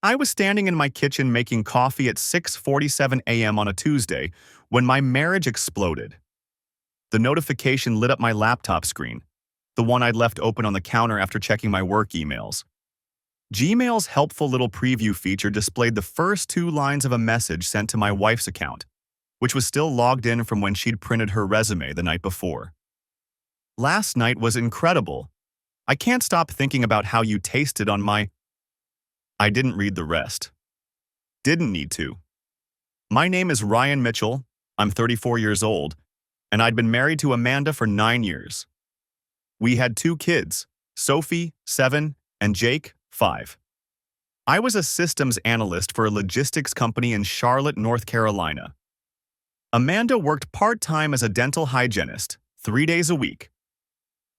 I was standing in my kitchen making coffee at 6:47 a.m. on a Tuesday when my marriage exploded. The notification lit up my laptop screen, the one I'd left open on the counter after checking my work emails. Gmail's helpful little preview feature displayed the first two lines of a message sent to my wife's account, which was still logged in from when she'd printed her resume the night before. Last night was incredible. I can't stop thinking about how you tasted on my... I didn't read the rest. Didn't need to. My name is Ryan Mitchell, I'm 34 years old, and I'd been married to Amanda for 9 years. We had 2 kids, Sophie, 7, and Jake, 5. I was a systems analyst for a logistics company in Charlotte, North Carolina. Amanda worked part-time as a dental hygienist, 3 days a week.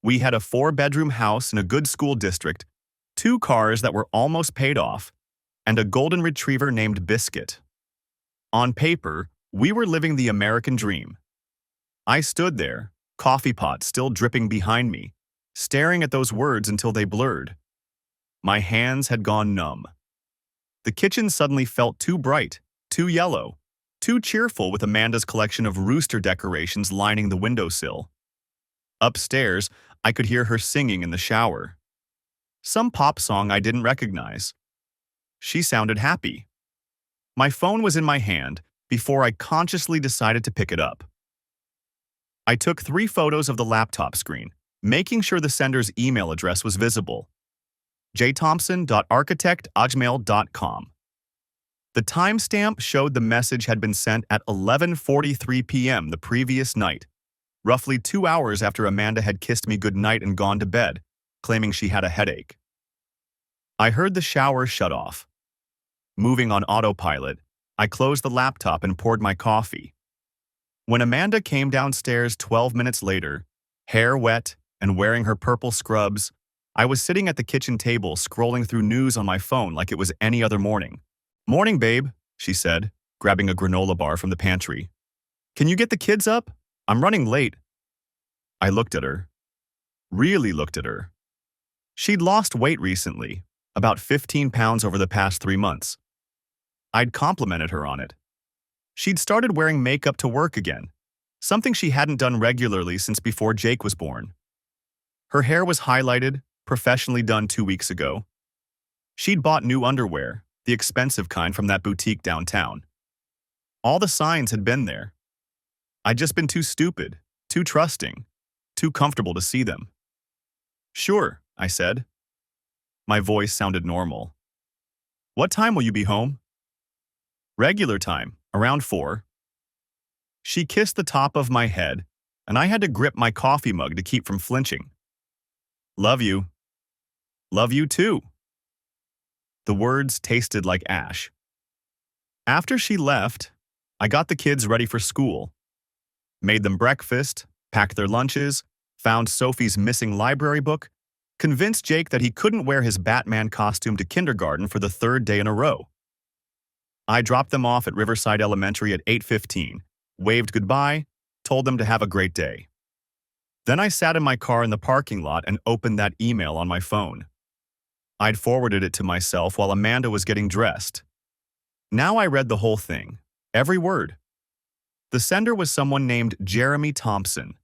We had a 4-bedroom house in a good school district, 2 cars that were almost paid off, and a golden retriever named Biscuit. On paper, we were living the American dream. I stood there, coffee pot still dripping behind me, staring at those words until they blurred. My hands had gone numb. The kitchen suddenly felt too bright, too yellow, too cheerful with Amanda's collection of rooster decorations lining the windowsill. Upstairs, I could hear her singing in the shower. Some pop song I didn't recognize. She sounded happy. My phone was in my hand before I consciously decided to pick it up. I took 3 photos of the laptop screen, making sure the sender's email address was visible. jthompson.architect@gmail.com. The timestamp showed the message had been sent at 11:43 p.m. the previous night, roughly 2 hours after Amanda had kissed me goodnight and gone to bed, claiming she had a headache. I heard the shower shut off. Moving on autopilot, I closed the laptop and poured my coffee. When Amanda came downstairs 12 minutes later, hair wet and wearing her purple scrubs, I was sitting at the kitchen table scrolling through news on my phone like it was any other morning. "Morning, babe," she said, grabbing a granola bar from the pantry. "Can you get the kids up? I'm running late." I looked at her. Really looked at her. She'd lost weight recently, about 15 pounds over the past 3 months. I'd complimented her on it. She'd started wearing makeup to work again, something she hadn't done regularly since before Jake was born. Her hair was highlighted, professionally done 2 weeks ago. She'd bought new underwear, the expensive kind from that boutique downtown. All the signs had been there. I'd just been too stupid, too trusting, too comfortable to see them. "Sure," I said. My voice sounded normal. "What time will you be home?" "Regular time, around 4. She kissed the top of my head, and I had to grip my coffee mug to keep from flinching. "Love you." "Love you too." The words tasted like ash. After she left, I got the kids ready for school. Made them breakfast, packed their lunches, found Sophie's missing library book, convinced Jake that he couldn't wear his Batman costume to kindergarten for the 3rd day in a row. I dropped them off at Riverside Elementary at 8:15, waved goodbye, told them to have a great day. Then I sat in my car in the parking lot and opened that email on my phone. I'd forwarded it to myself while Amanda was getting dressed. Now I read the whole thing, every word. The sender was someone named Jeremy Thompson.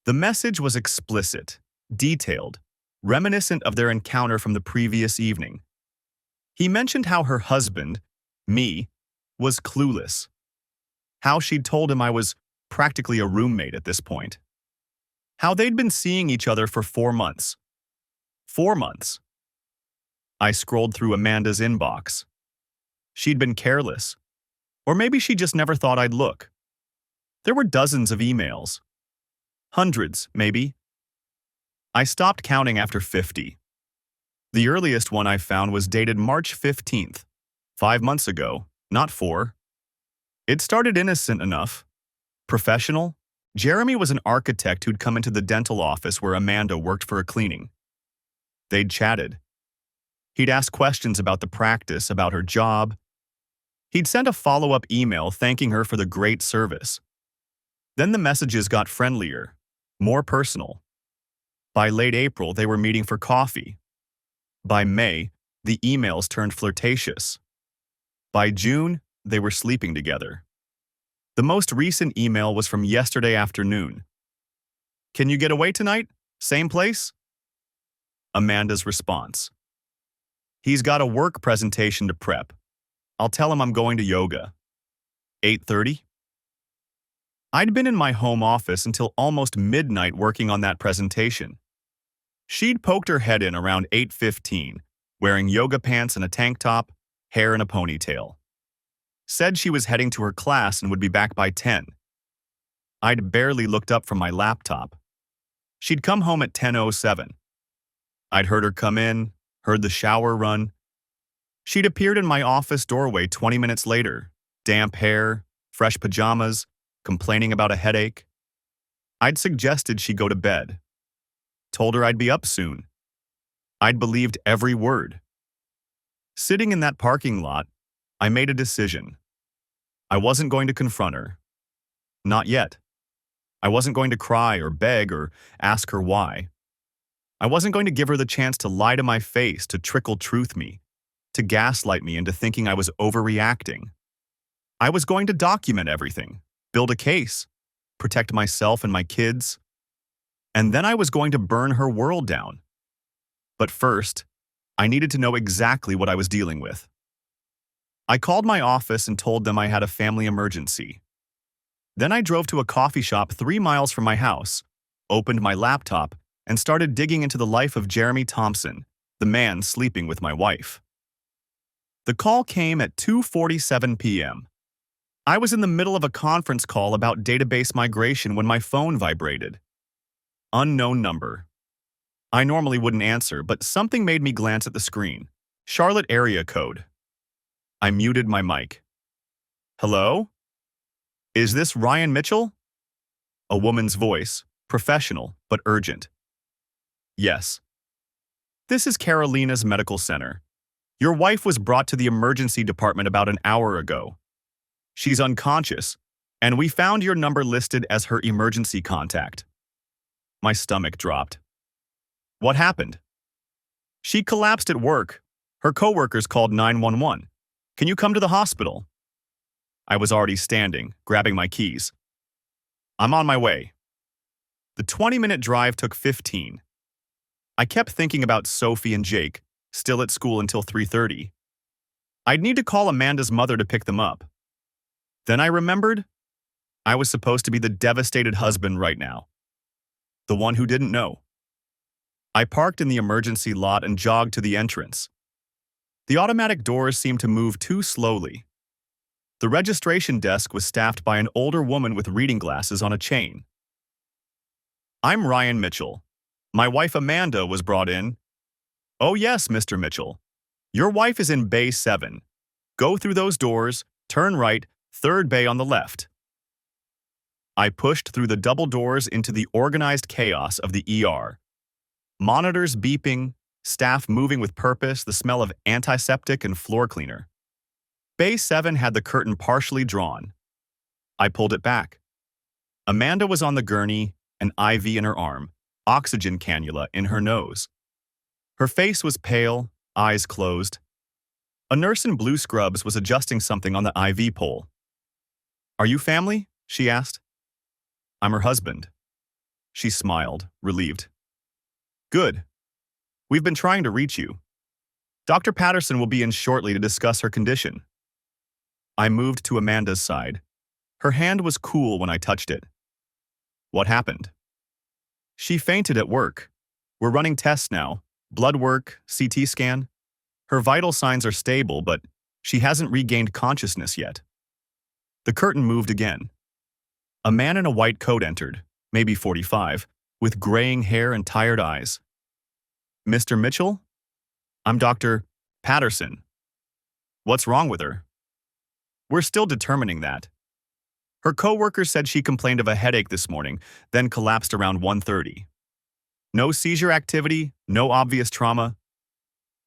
The message was explicit, detailed, reminiscent of their encounter from the previous evening. He mentioned how her husband, me, was clueless. How she'd told him I was practically a roommate at this point. How they'd been seeing each other for 4 months. 4 months. I scrolled through Amanda's inbox. She'd been careless. Or maybe she just never thought I'd look. There were dozens of emails. Hundreds, maybe. I stopped counting after 50. The earliest one I found was dated March 15th, 5 months ago, not 4. It started innocent enough. Professional. Jeremy was an architect who'd come into the dental office where Amanda worked for a cleaning. They'd chatted. He'd asked questions about the practice, about her job. He'd sent a follow-up email thanking her for the great service. Then the messages got friendlier, more personal. By late April, they were meeting for coffee. By May, The emails turned flirtatious. By June, they were sleeping together. The most recent email was from yesterday afternoon. "Can you get away tonight? Same place?" Amanda's response: "He's got a work presentation to prep. I'll tell him I'm going to yoga." 8:30? I'd been in my home office until almost midnight working on that presentation. She'd poked her head in around 8:15, wearing yoga pants and a tank top, hair in a ponytail. Said she was heading to her class and would be back by 10. I'd barely looked up from my laptop. She'd come home at 10:07. I'd heard her come in, heard the shower run. She'd appeared in my office doorway 20 minutes later, damp hair, fresh pajamas, complaining about a headache. I'd suggested she go to bed. Told her I'd be up soon. I'd believed every word. Sitting in that parking lot, I made a decision. I wasn't going to confront her. Not yet. I wasn't going to cry or beg or ask her why. I wasn't going to give her the chance to lie to my face, to trickle truth me, to gaslight me into thinking I was overreacting. I was going to document everything, build a case, protect myself and my kids, and then I was going to burn her world down. But first, I needed to know exactly what I was dealing with. I called my office and told them I had a family emergency. Then I drove to a coffee shop 3 miles from my house, opened my laptop, and started digging into the life of Jeremy Thompson, the man sleeping with my wife. The call came at 2:47 p.m. I was in the middle of a conference call about database migration when my phone vibrated. Unknown number. I normally wouldn't answer, but something made me glance at the screen. Charlotte area code. I muted my mic. "Hello? Is this Ryan Mitchell?" A woman's voice, professional but urgent. "Yes. This is Carolina's Medical Center. Your wife was brought to the emergency department about an hour ago. She's unconscious, and we found your number listed as her emergency contact." My stomach dropped. "What happened?" "She collapsed at work. Her coworkers called 911. Can you come to the hospital?" I was already standing, grabbing my keys. "I'm on my way." The 20-minute drive took 15. I kept thinking about Sophie and Jake, still at school until 3:30. I'd need to call Amanda's mother to pick them up. Then I remembered I was supposed to be the devastated husband right now. The one who didn't know. I parked in the emergency lot and jogged to the entrance. The automatic doors seemed to move too slowly. The registration desk was staffed by an older woman with reading glasses on a chain. "I'm Ryan Mitchell. My wife Amanda was brought in." "Oh yes, Mr. Mitchell. Your wife is in Bay 7. Go through those doors, turn right, 3rd bay on the left." I pushed through the double doors into the organized chaos of the ER. Monitors beeping, staff moving with purpose, the smell of antiseptic and floor cleaner. Bay 7 had the curtain partially drawn. I pulled it back. Amanda was on the gurney, an IV in her arm, oxygen cannula in her nose. Her face was pale, eyes closed. A nurse in blue scrubs was adjusting something on the IV pole. "Are you family?" she asked. "I'm her husband." She smiled, relieved. "Good. We've been trying to reach you. Dr. Patterson will be in shortly to discuss her condition." I moved to Amanda's side. Her hand was cool when I touched it. "What happened?" "She fainted at work. We're running tests now. Blood work, CT scan. Her vital signs are stable, but she hasn't regained consciousness yet." The curtain moved again. A man in a white coat entered, maybe 45, with graying hair and tired eyes. "Mr. Mitchell? I'm Dr. Patterson. What's wrong with her?" "We're still determining that. Her coworker said she complained of a headache this morning, then collapsed around 1:30. No seizure activity, no obvious trauma.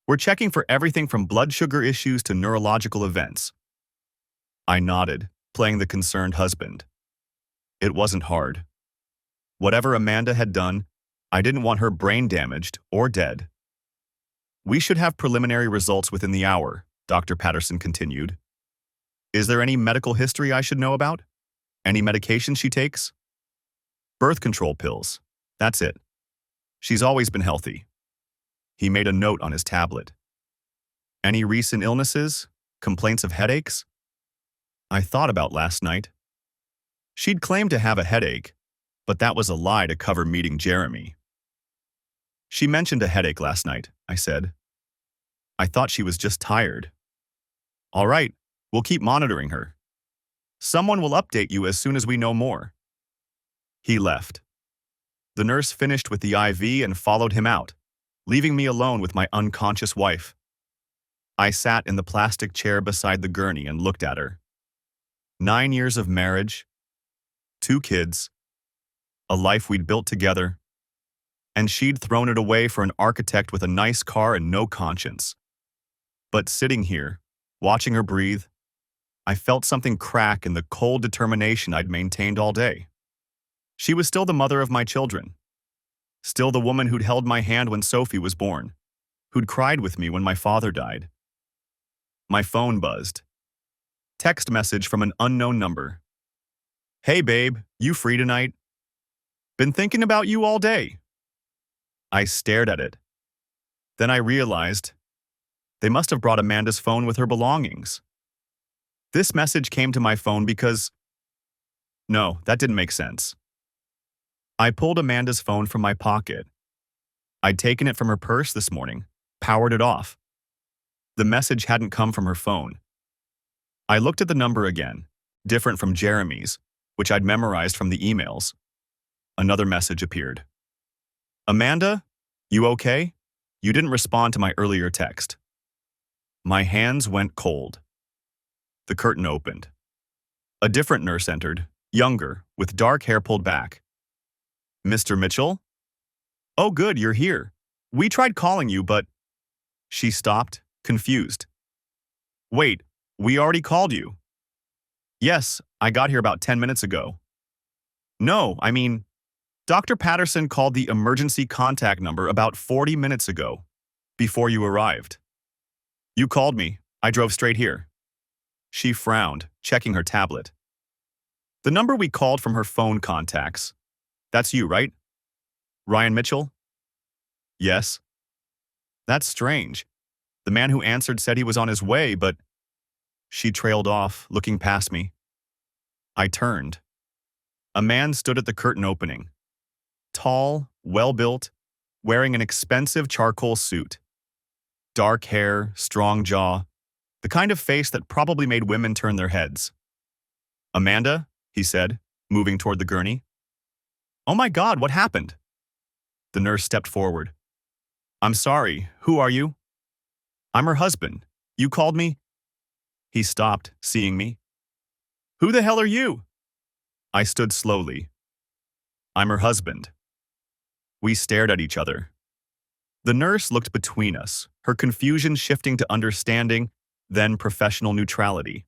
We're checking for everything from blood sugar issues to neurological events." I nodded, playing the concerned husband. It wasn't hard. Whatever Amanda had done, I didn't want her brain damaged or dead. We should have preliminary results within the hour, Dr. Patterson continued. Is there any medical history I should know about? Any medication she takes? Birth control pills. That's it. She's always been healthy. He made a note on his tablet. Any recent illnesses? Complaints of headaches? I thought about last night. She'd claimed to have a headache, but that was a lie to cover meeting Jeremy. She mentioned a headache last night, I said. I thought she was just tired. All right, we'll keep monitoring her. Someone will update you as soon as we know more. He left. The nurse finished with the IV and followed him out, leaving me alone with my unconscious wife. I sat in the plastic chair beside the gurney and looked at her. 9 years of marriage, 2 kids, a life we'd built together, and she'd thrown it away for an architect with a nice car and no conscience. But sitting here, watching her breathe, I felt something crack in the cold determination I'd maintained all day. She was still the mother of my children, still the woman who'd held my hand when Sophie was born, who'd cried with me when my father died. My phone buzzed. Text message from an unknown number. Hey babe, you free tonight? Been thinking about you all day. I stared at it. Then I realized they must have brought Amanda's phone with her belongings. This message came to my phone because… No, that didn't make sense. I pulled Amanda's phone from my pocket. I'd taken it from her purse this morning, powered it off. The message hadn't come from her phone. I looked at the number again, different from Jeremy's, which I'd memorized from the emails. Another message appeared. Amanda, you okay? You didn't respond to my earlier text. My hands went cold. The curtain opened. A different nurse entered, younger, with dark hair pulled back. Mr. Mitchell? Oh good, you're here. We tried calling you, but… She stopped, confused. Wait, we already called you. Yes, I got here about 10 minutes ago. No, I mean, Dr. Patterson called the emergency contact number about 40 minutes ago, before you arrived. You called me. I drove straight here. She frowned, checking her tablet. The number we called from her phone contacts. That's you, right? Ryan Mitchell? Yes. That's strange. The man who answered said he was on his way, but… She trailed off, looking past me. I turned. A man stood at the curtain opening. Tall, well-built, wearing an expensive charcoal suit. Dark hair, strong jaw, the kind of face that probably made women turn their heads. Amanda, he said, moving toward the gurney. Oh my God, what happened? The nurse stepped forward. I'm sorry, who are you? I'm her husband. You called me? He stopped, seeing me. Who the hell are you? I stood slowly. I'm her husband. We stared at each other. The nurse looked between us, her confusion shifting to understanding, then professional neutrality.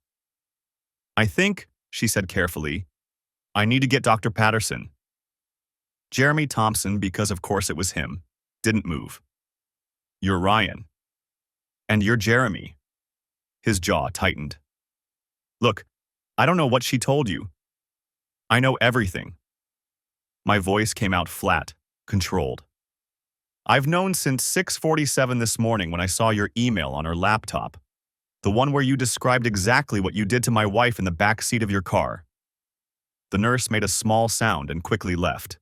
I think, she said carefully, I need to get Dr. Patterson. Jeremy Thompson, because of course it was him, didn't move. You're Ryan. And you're Jeremy. His jaw tightened. Look, I don't know what she told you. I know everything. My voice came out flat, controlled. I've known since 6:47 this morning when I saw your email on her laptop, the one where you described exactly what you did to my wife in the back seat of your car. The nurse made a small sound and quickly left.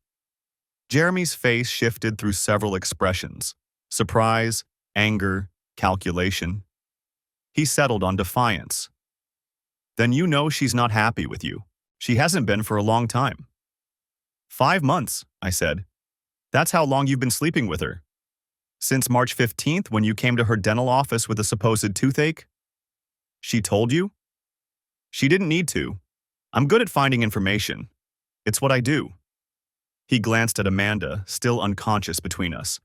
Jeremy's face shifted through several expressions: surprise, anger, calculation. He settled on defiance. Then you know she's not happy with you. She hasn't been for a long time. 5 months, I said. That's how long you've been sleeping with her. Since March 15th, when you came to her dental office with a supposed toothache? She told you? She didn't need to. I'm good at finding information. It's what I do. He glanced at Amanda, still unconscious between us.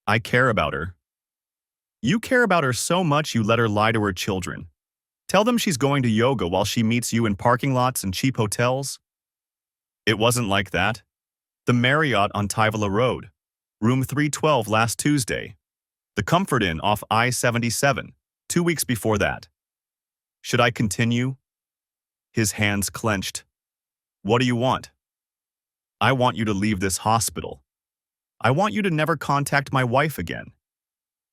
I care about her. You care about her so much you let her lie to her children. Tell them she's going to yoga while she meets you in parking lots and cheap hotels? It wasn't like that. The Marriott on Tyvala Road, room 312 last Tuesday. The Comfort Inn off I-77, 2 weeks before that. Should I continue? His hands clenched. What do you want? I want you to leave this hospital. I want you to never contact my wife again.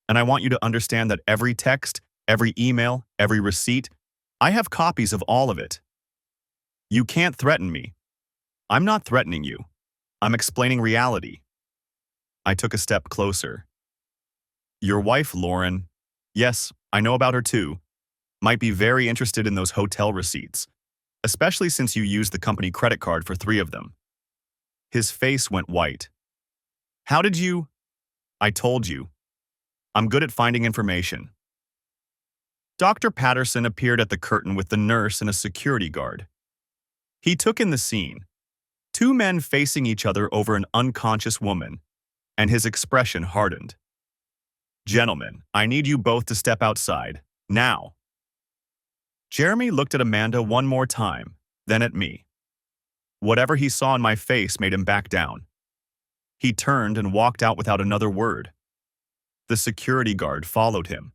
And I want you to understand that every text, every email, every receipt, I have copies of all of it. You can't threaten me. I'm not threatening you. I'm explaining reality. I took a step closer. Your wife, Lauren, yes, I know about her too, might be very interested in those hotel receipts, especially since you used the company credit card for 3 of them. His face went white. How did you? I told you. I'm good at finding information. Dr. Patterson appeared at the curtain with the nurse and a security guard. He took in the scene. 2 men facing each other over an unconscious woman, and his expression hardened. Gentlemen, I need you both to step outside, now. Jeremy looked at Amanda one more time, then at me. Whatever he saw in my face made him back down. He turned and walked out without another word. The security guard followed him.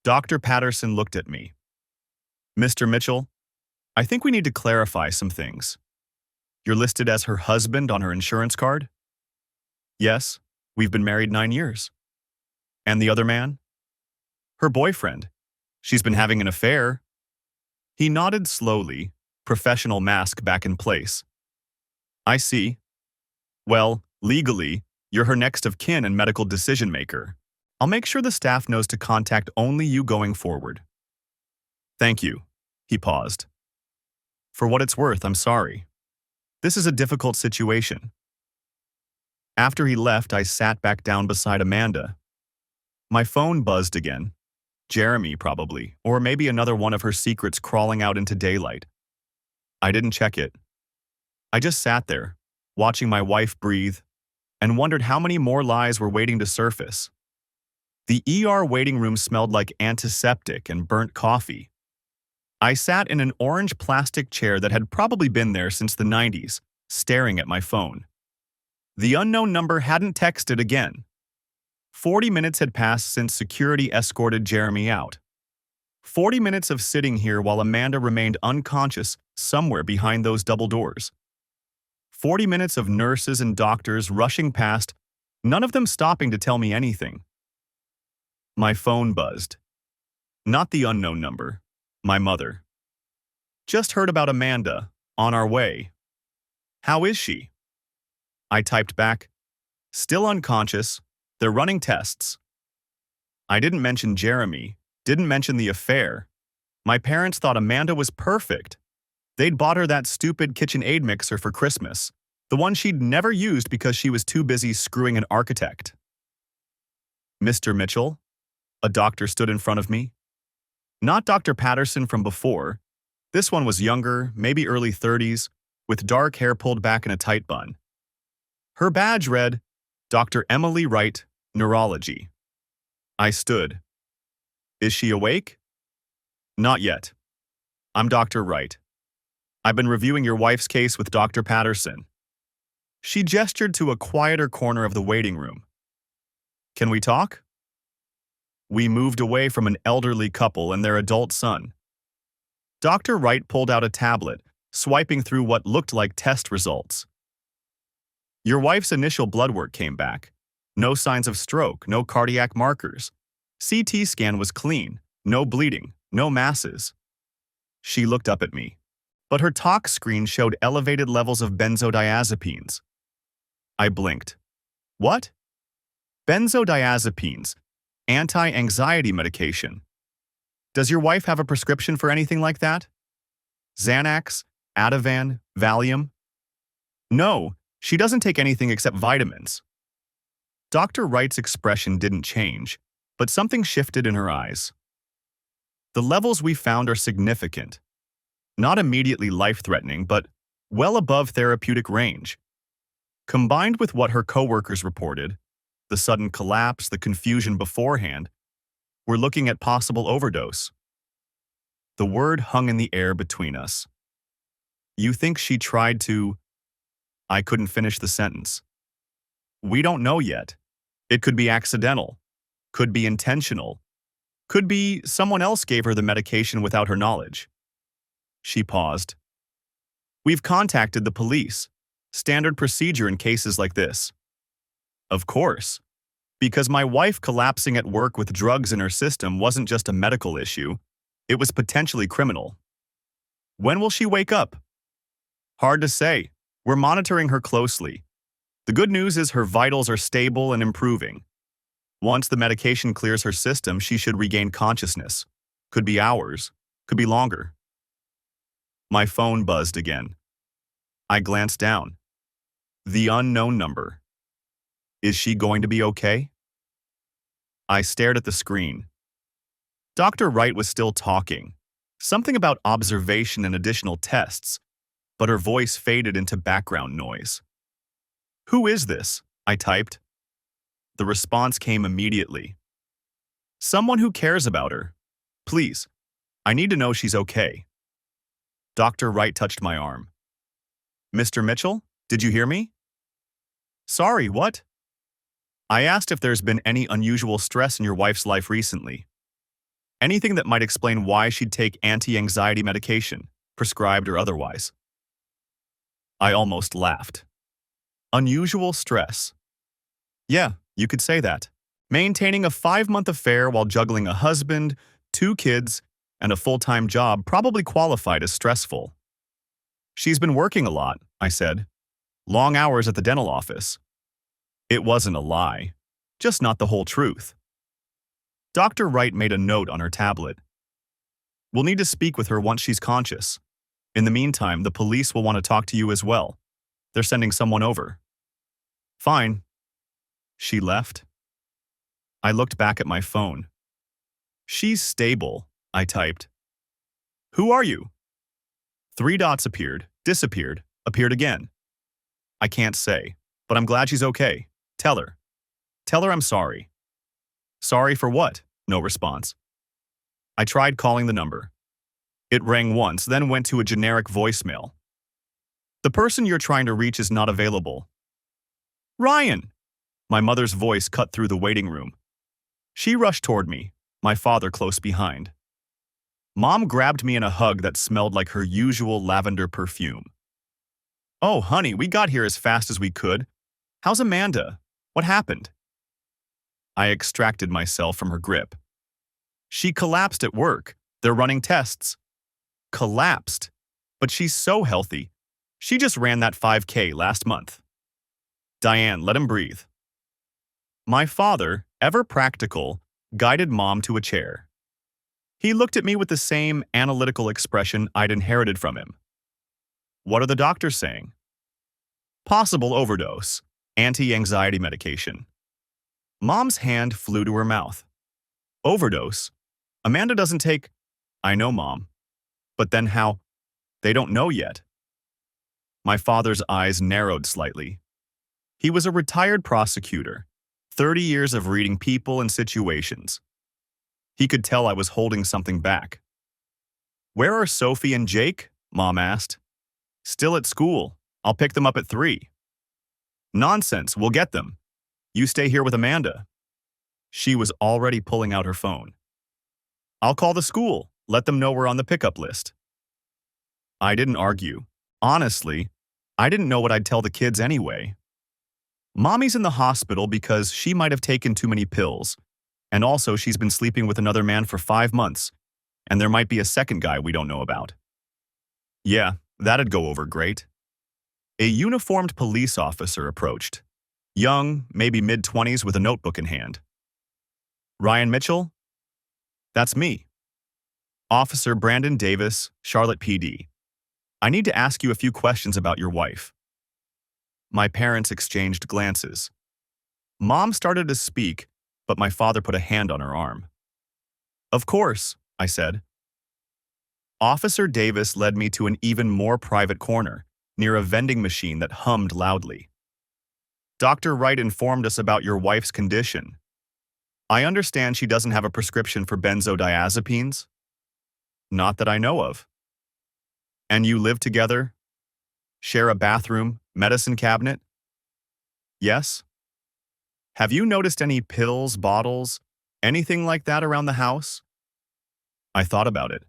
Dr. Patterson looked at me. Mr. Mitchell, I think we need to clarify some things. You're listed as her husband on her insurance card? Yes, we've been married 9 years. And the other man? Her boyfriend. She's been having an affair. He nodded slowly, professional mask back in place. I see. Well, legally, you're her next of kin and medical decision maker. I'll make sure the staff knows to contact only you going forward. Thank you. He paused. For what it's worth, I'm sorry. This is a difficult situation. After he left, I sat back down beside Amanda. My phone buzzed again. Jeremy, probably, or maybe another one of her secrets crawling out into daylight. I didn't check it. I just sat there, watching my wife breathe, and wondered how many more lies were waiting to surface. The ER waiting room smelled like antiseptic and burnt coffee. I sat in an orange plastic chair that had probably been there since the 90s, staring at my phone. The unknown number hadn't texted again. 40 minutes had passed since security escorted Jeremy out. 40 minutes of sitting here while Amanda remained unconscious somewhere behind those double doors. 40 minutes of nurses and doctors rushing past, none of them stopping to tell me anything. My phone buzzed. Not the unknown number. My mother. Just heard about Amanda. On our way. How is she? I typed back. Still unconscious. They're running tests. I didn't mention Jeremy. Didn't mention the affair. My parents thought Amanda was perfect. They'd bought her that stupid KitchenAid mixer for Christmas. The one she'd never used because she was too busy screwing an architect. Mr. Mitchell? A doctor stood in front of me. Not Dr. Patterson from before. This one was younger, maybe early 30s, with dark hair pulled back in a tight bun. Her badge read, Dr. Emily Wright, Neurology. I stood. Is she awake? Not yet. I'm Dr. Wright. I've been reviewing your wife's case with Dr. Patterson. She gestured to a quieter corner of the waiting room. Can we talk? We moved away from an elderly couple and their adult son. Dr. Wright pulled out a tablet, swiping through what looked like test results. Your wife's initial blood work came back. No signs of stroke, no cardiac markers. CT scan was clean, no bleeding, no masses. She looked up at me, but her talk screen showed elevated levels of benzodiazepines. I blinked. What? Benzodiazepines, anti-anxiety medication. Does your wife have a prescription for anything like that? Xanax, Ativan, Valium? No, she doesn't take anything except vitamins. Dr. Wright's expression didn't change, but something shifted in her eyes. The levels we found are significant. Not immediately life-threatening, but well above therapeutic range. Combined with what her coworkers reported, the sudden collapse, the confusion beforehand, we're looking at possible overdose. The word hung in the air between us. You think she tried to... I couldn't finish the sentence. We don't know yet. It could be accidental. Could be intentional. Could be someone else gave her the medication without her knowledge. She paused. We've contacted the police. Standard procedure in cases like this. Of course. Because my wife collapsing at work with drugs in her system wasn't just a medical issue. It was potentially criminal. When will she wake up? Hard to say. We're monitoring her closely. The good news is her vitals are stable and improving. Once the medication clears her system, she should regain consciousness. Could be hours. Could be longer. My phone buzzed again. I glanced down. The unknown number. Is she going to be okay? I stared at the screen. Dr. Wright was still talking. Something about observation and additional tests, but her voice faded into background noise. Who is this? I typed. The response came immediately. Someone who cares about her. Please, I need to know she's okay. Dr. Wright touched my arm. Mr. Mitchell, did you hear me? Sorry, what? I asked if there's been any unusual stress in your wife's life recently. Anything that might explain why she'd take anti-anxiety medication, prescribed or otherwise. I almost laughed. Unusual stress. Yeah, you could say that. Maintaining a 5-month affair while juggling a husband, 2 kids, and a full-time job probably qualified as stressful. She's been working a lot, I said. Long hours at the dental office. It wasn't a lie, just not the whole truth. Dr. Wright made a note on her tablet. We'll need to speak with her once she's conscious. In the meantime, the police will want to talk to you as well. They're sending someone over. Fine. She left. I looked back at my phone. She's stable, I typed. Who are you? 3 dots appeared, disappeared, appeared again. I can't say, but I'm glad she's okay. Tell her. Tell her I'm sorry. Sorry for what? No response. I tried calling the number. It rang once, then went to a generic voicemail. The person you're trying to reach is not available. Ryan! My mother's voice cut through the waiting room. She rushed toward me, my father close behind. Mom grabbed me in a hug that smelled like her usual lavender perfume. Oh, honey, we got here as fast as we could. How's Amanda? What happened? I extracted myself from her grip. She collapsed at work. They're running tests. Collapsed. But she's so healthy. She just ran that 5K last month. Diane, let him breathe. My father, ever practical, guided Mom to a chair. He looked at me with the same analytical expression I'd inherited from him. What are the doctors saying? Possible overdose. Anti-anxiety medication. Mom's hand flew to her mouth. Overdose? Amanda doesn't take... I know, Mom. But then how? They don't know yet. My father's eyes narrowed slightly. He was a retired prosecutor, 30 years of reading people and situations. He could tell I was holding something back. Where are Sophie and Jake? Mom asked. Still at school. I'll pick them up at 3. Nonsense, we'll get them. You stay here with Amanda. She was already pulling out her phone. I'll call the school. Let them know we're on the pickup list. I didn't argue. Honestly, I didn't know what I'd tell the kids anyway. Mommy's in the hospital because she might have taken too many pills, and also she's been sleeping with another man for 5 months, and there might be a second guy we don't know about. Yeah, that'd go over great. A uniformed police officer approached. Young, maybe mid-20s with a notebook in hand. Ryan Mitchell? That's me. Officer Brandon Davis, Charlotte PD. I need to ask you a few questions about your wife. My parents exchanged glances. Mom started to speak, but my father put a hand on her arm. Of course, I said. Officer Davis led me to an even more private corner, near a vending machine that hummed loudly. Dr. Wright informed us about your wife's condition. I understand she doesn't have a prescription for benzodiazepines? Not that I know of. And you live together? Share a bathroom, medicine cabinet? Yes? Have you noticed any pills, bottles, Anything like that around the house? I thought about it.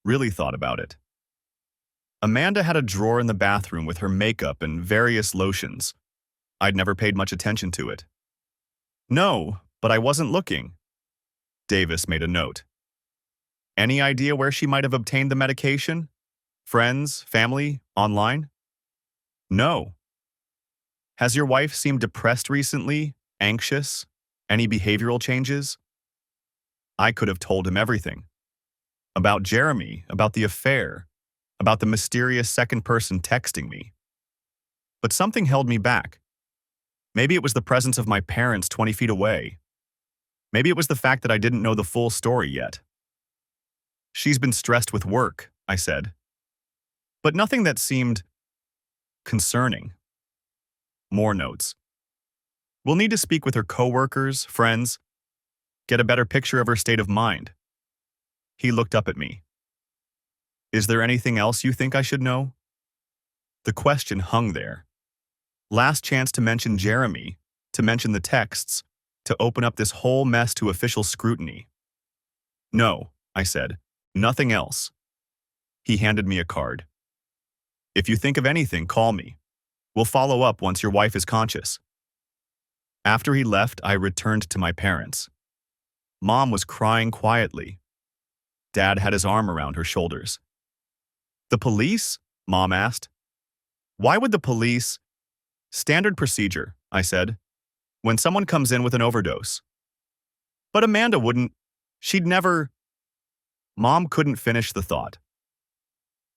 Really thought about it. Amanda had a drawer in the bathroom with her makeup and various lotions. I'd never paid much attention to it. No, but I wasn't looking. Davis made a note. Any idea where she might have obtained the medication? Friends, family, online? No. Has your wife seemed depressed recently? Anxious? Any behavioral changes? I could have told him everything. About Jeremy, about the affair, about the mysterious second person texting me. But something held me back. Maybe it was the presence of my parents 20 feet away. Maybe it was the fact that I didn't know the full story yet. She's been stressed with work, I said. But nothing that seemed concerning. More notes. We'll need to speak with her coworkers, friends, get a better picture of her state of mind. He looked up at me. Is there anything else you think I should know? The question hung there. Last chance to mention Jeremy, to mention the texts, to open up this whole mess to official scrutiny. No, I said, nothing else. He handed me a card. If you think of anything, call me. We'll follow up once your wife is conscious. After he left, I returned to my parents. Mom was crying quietly. Dad had his arm around her shoulders. The police? Mom asked. Why would the police? Standard procedure, I said. When someone comes in with an overdose. But Amanda wouldn't. She'd never. Mom couldn't finish the thought.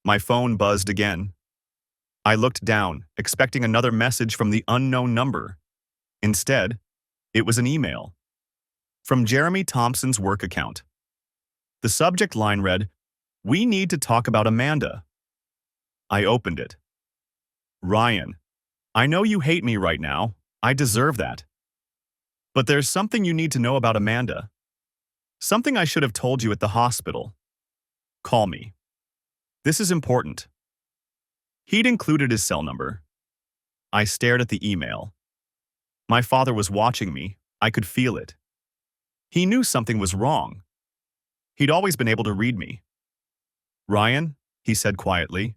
My phone buzzed again. I looked down, expecting another message from the unknown number. Instead, it was an email. From Jeremy Thompson's work account. The subject line read, "We need to talk about Amanda." I opened it. Ryan, I know you hate me right now. I deserve that. But there's something you need to know about Amanda. Something I should have told you at the hospital. Call me. This is important. He'd included his cell number. I stared at the email. My father was watching me. I could feel it. He knew something was wrong. He'd always been able to read me. Ryan, he said quietly.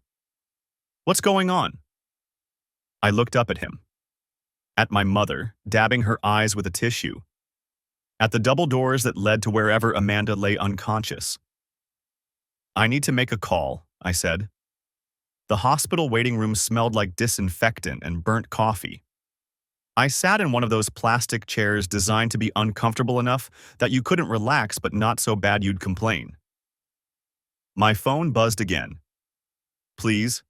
What's going on? I looked up at him. At my mother, dabbing her eyes with a tissue. At the double doors that led to wherever Amanda lay unconscious. I need to make a call, I said. The hospital waiting room smelled like disinfectant and burnt coffee. I sat in one of those plastic chairs designed to be uncomfortable enough that you couldn't relax but not so bad you'd complain. My phone buzzed again. Please,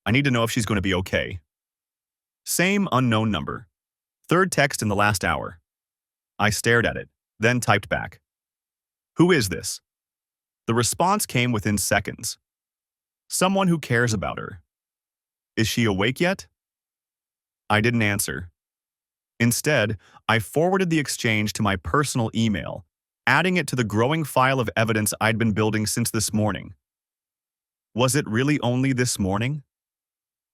I need to know if she's going to be okay. Same unknown number. Third text in the last hour. I stared at it, then typed back. Who is this? The response came within seconds. Someone who cares about her. Is she awake yet? I didn't answer. Instead, I forwarded the exchange to my personal email, adding it to the growing file of evidence I'd been building since this morning. Was it really only this morning?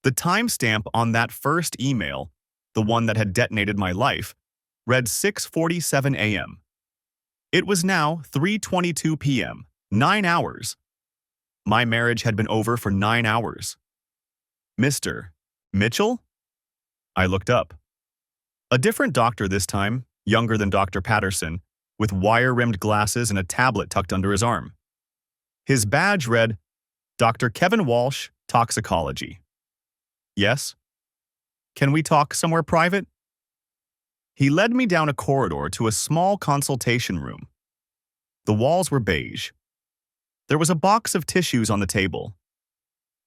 The timestamp on that first email, the one that had detonated my life, read 6:47 a.m. It was now 3:22 p.m., 9 hours. My marriage had been over for 9 hours. Mr. Mitchell? I looked up. A different doctor this time, younger than Dr. Patterson, with wire-rimmed glasses and a tablet tucked under his arm. His badge read, Dr. Kevin Walsh, Toxicology. Yes? Can we talk somewhere private? He led me down a corridor to a small consultation room. The walls were beige. There was a box of tissues on the table.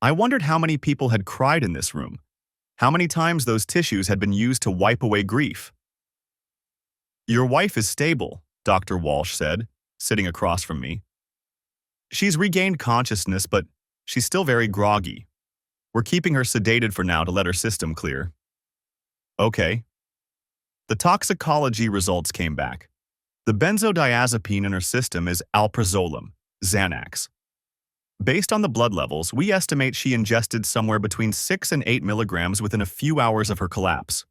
I wondered how many people had cried in this room, how many times those tissues had been used to wipe away grief. Your wife is stable, Dr. Walsh said, sitting across from me. She's regained consciousness, but she's still very groggy. We're keeping her sedated for now to let her system clear. Okay. The toxicology results came back. The benzodiazepine in her system is alprazolam, Xanax. Based on the blood levels, we estimate she ingested somewhere between 6 and 8 milligrams within a few hours of her collapse.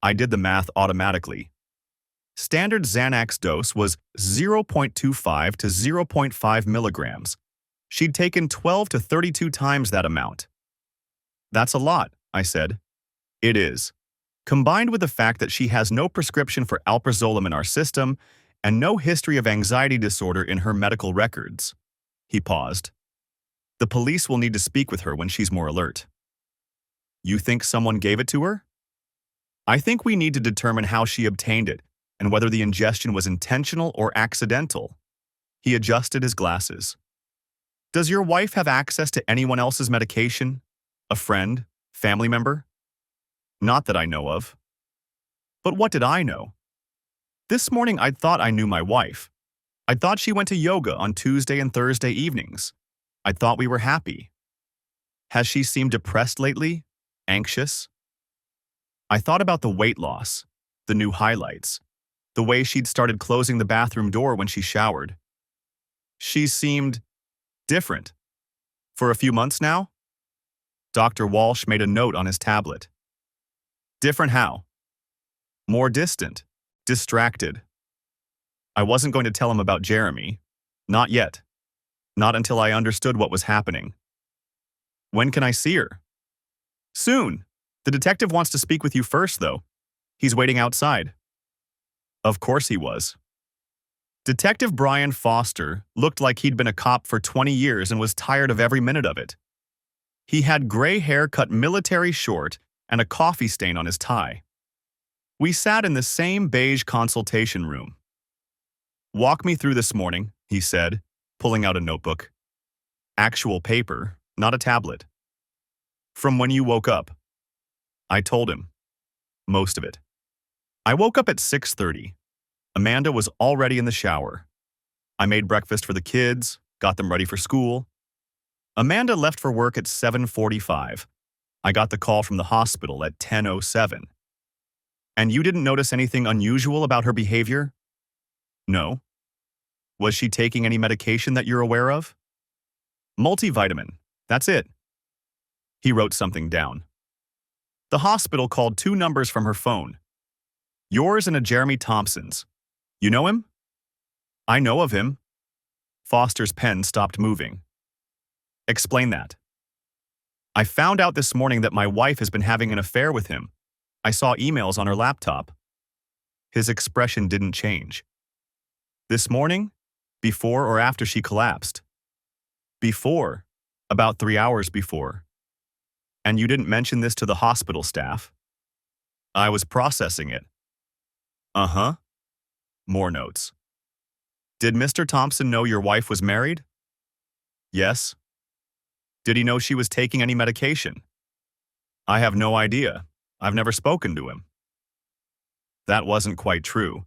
I did the math automatically. Standard Xanax dose was 0.25 to zero point 0.5 milligrams. She'd taken 12 to 32 times that amount. That's a lot, I said. It is. Combined with the fact that she has no prescription for alprazolam in our system and no history of anxiety disorder in her medical records. He paused. The police will need to speak with her when she's more alert. You think someone gave it to her? I think we need to determine how she obtained it and whether the ingestion was intentional or accidental. He adjusted his glasses. Does your wife have access to anyone else's medication? A friend? Family member? Not that I know of. But what did I know? This morning I'd thought I knew my wife. I thought she went to yoga on Tuesday and Thursday evenings. I thought we were happy. Has she seemed depressed lately? Anxious? I thought about the weight loss, the new highlights, the way she'd started closing the bathroom door when she showered. She seemed different. For a few months now? Dr. Walsh made a note on his tablet. Different how? More distant, distracted. I wasn't going to tell him about Jeremy. Not yet. Not until I understood what was happening. When can I see her? Soon. The detective wants to speak with you first, though. He's waiting outside. Of course he was. Detective Brian Foster looked like he'd been a cop for 20 years and was tired of every minute of it. He had gray hair cut military short and a coffee stain on his tie. We sat in the same beige consultation room. Walk me through this morning, he said, pulling out a notebook. Actual paper, not a tablet. From when you woke up. I told him. Most of it. I woke up at 6:30. Amanda was already in the shower. I made breakfast for the kids, got them ready for school. Amanda left for work at 7:45. I got the call from the hospital at 10:07. And you didn't notice anything unusual about her behavior? No. Was she taking any medication that you're aware of? Multivitamin. That's it. He wrote something down. The hospital called 2 numbers from her phone. Yours and a Jeremy Thompson's. You know him? I know of him. Foster's pen stopped moving. Explain that. I found out this morning that my wife has been having an affair with him. I saw emails on her laptop. His expression didn't change. This morning? Before or after she collapsed? Before. About 3 hours before. And you didn't mention this to the hospital staff? I was processing it. Uh-huh. More notes. Did Mr. Thompson know your wife was married? Yes. Did he know she was taking any medication? I have no idea. I've never spoken to him. That wasn't quite true.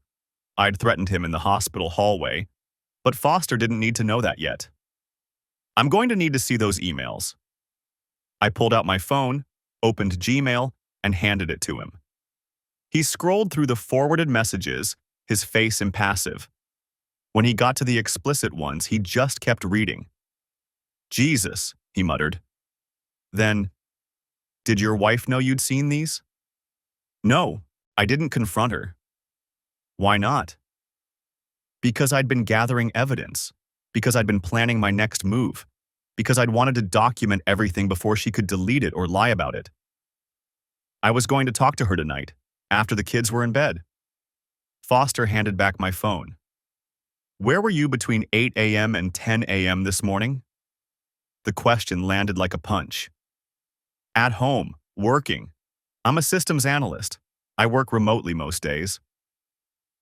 I'd threatened him in the hospital hallway, but Foster didn't need to know that yet. I'm going to need to see those emails. I pulled out my phone, opened Gmail, and handed it to him. He scrolled through the forwarded messages, his face impassive. When he got to the explicit ones, he just kept reading. Jesus, he muttered. Then, did your wife know you'd seen these? No, I didn't confront her. Why not? Because I'd been gathering evidence, because I'd been planning my next move, because I'd wanted to document everything before she could delete it or lie about it. I was going to talk to her tonight, after the kids were in bed. Foster handed back my phone. Where were you between 8 a.m. and 10 a.m. this morning? The question landed like a punch. At home, working. I'm a systems analyst. I work remotely most days.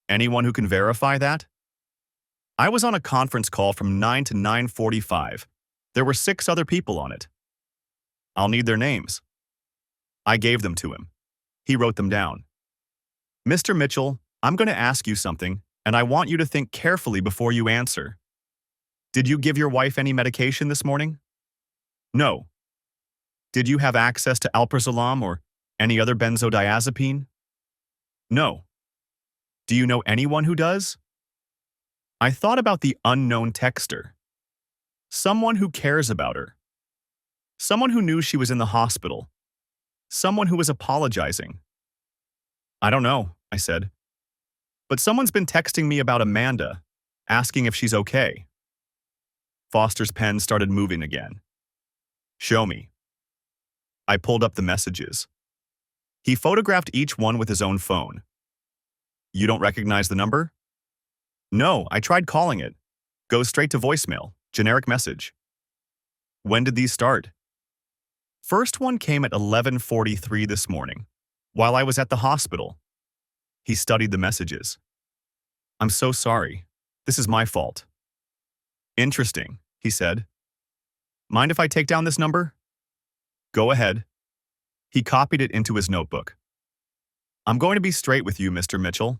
Anyone who can verify that? I was on a conference call from 9 to 9:45. There were 6 other people on it. I'll need their names. I gave them to him. He wrote them down. Mr. Mitchell, I'm going to ask you something, and I want you to think carefully before you answer. Did you give your wife any medication this morning? No. Did you have access to alprazolam or any other benzodiazepine? No. Do you know anyone who does? I thought about the unknown texter. Someone who cares about her. Someone who knew she was in the hospital. Someone who was apologizing. I don't know, I said. But someone's been texting me about Amanda, asking if she's okay. Foster's pen started moving again. Show me. I pulled up the messages. He photographed each one with his own phone. You don't recognize the number? No, I tried calling it. Goes straight to voicemail, generic message. When did these start? First one came at 11:43 this morning, while I was at the hospital. He studied the messages. I'm so sorry. This is my fault. Interesting, he said. Mind if I take down this number? Go ahead. He copied it into his notebook. I'm going to be straight with you, Mr. Mitchell.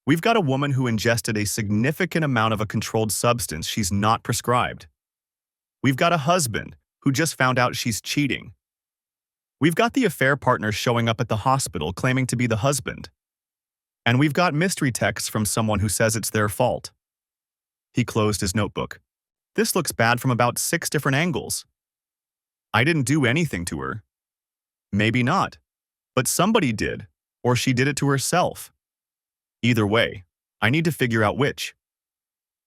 We've got a woman who ingested a significant amount of a controlled substance she's not prescribed. We've got a husband who just found out she's cheating. We've got the affair partner showing up at the hospital claiming to be the husband. And we've got mystery texts from someone who says it's their fault. He closed his notebook. This looks bad from about 6 different angles. I didn't do anything to her. Maybe not. But somebody did, or she did it to herself. Either way, I need to figure out which.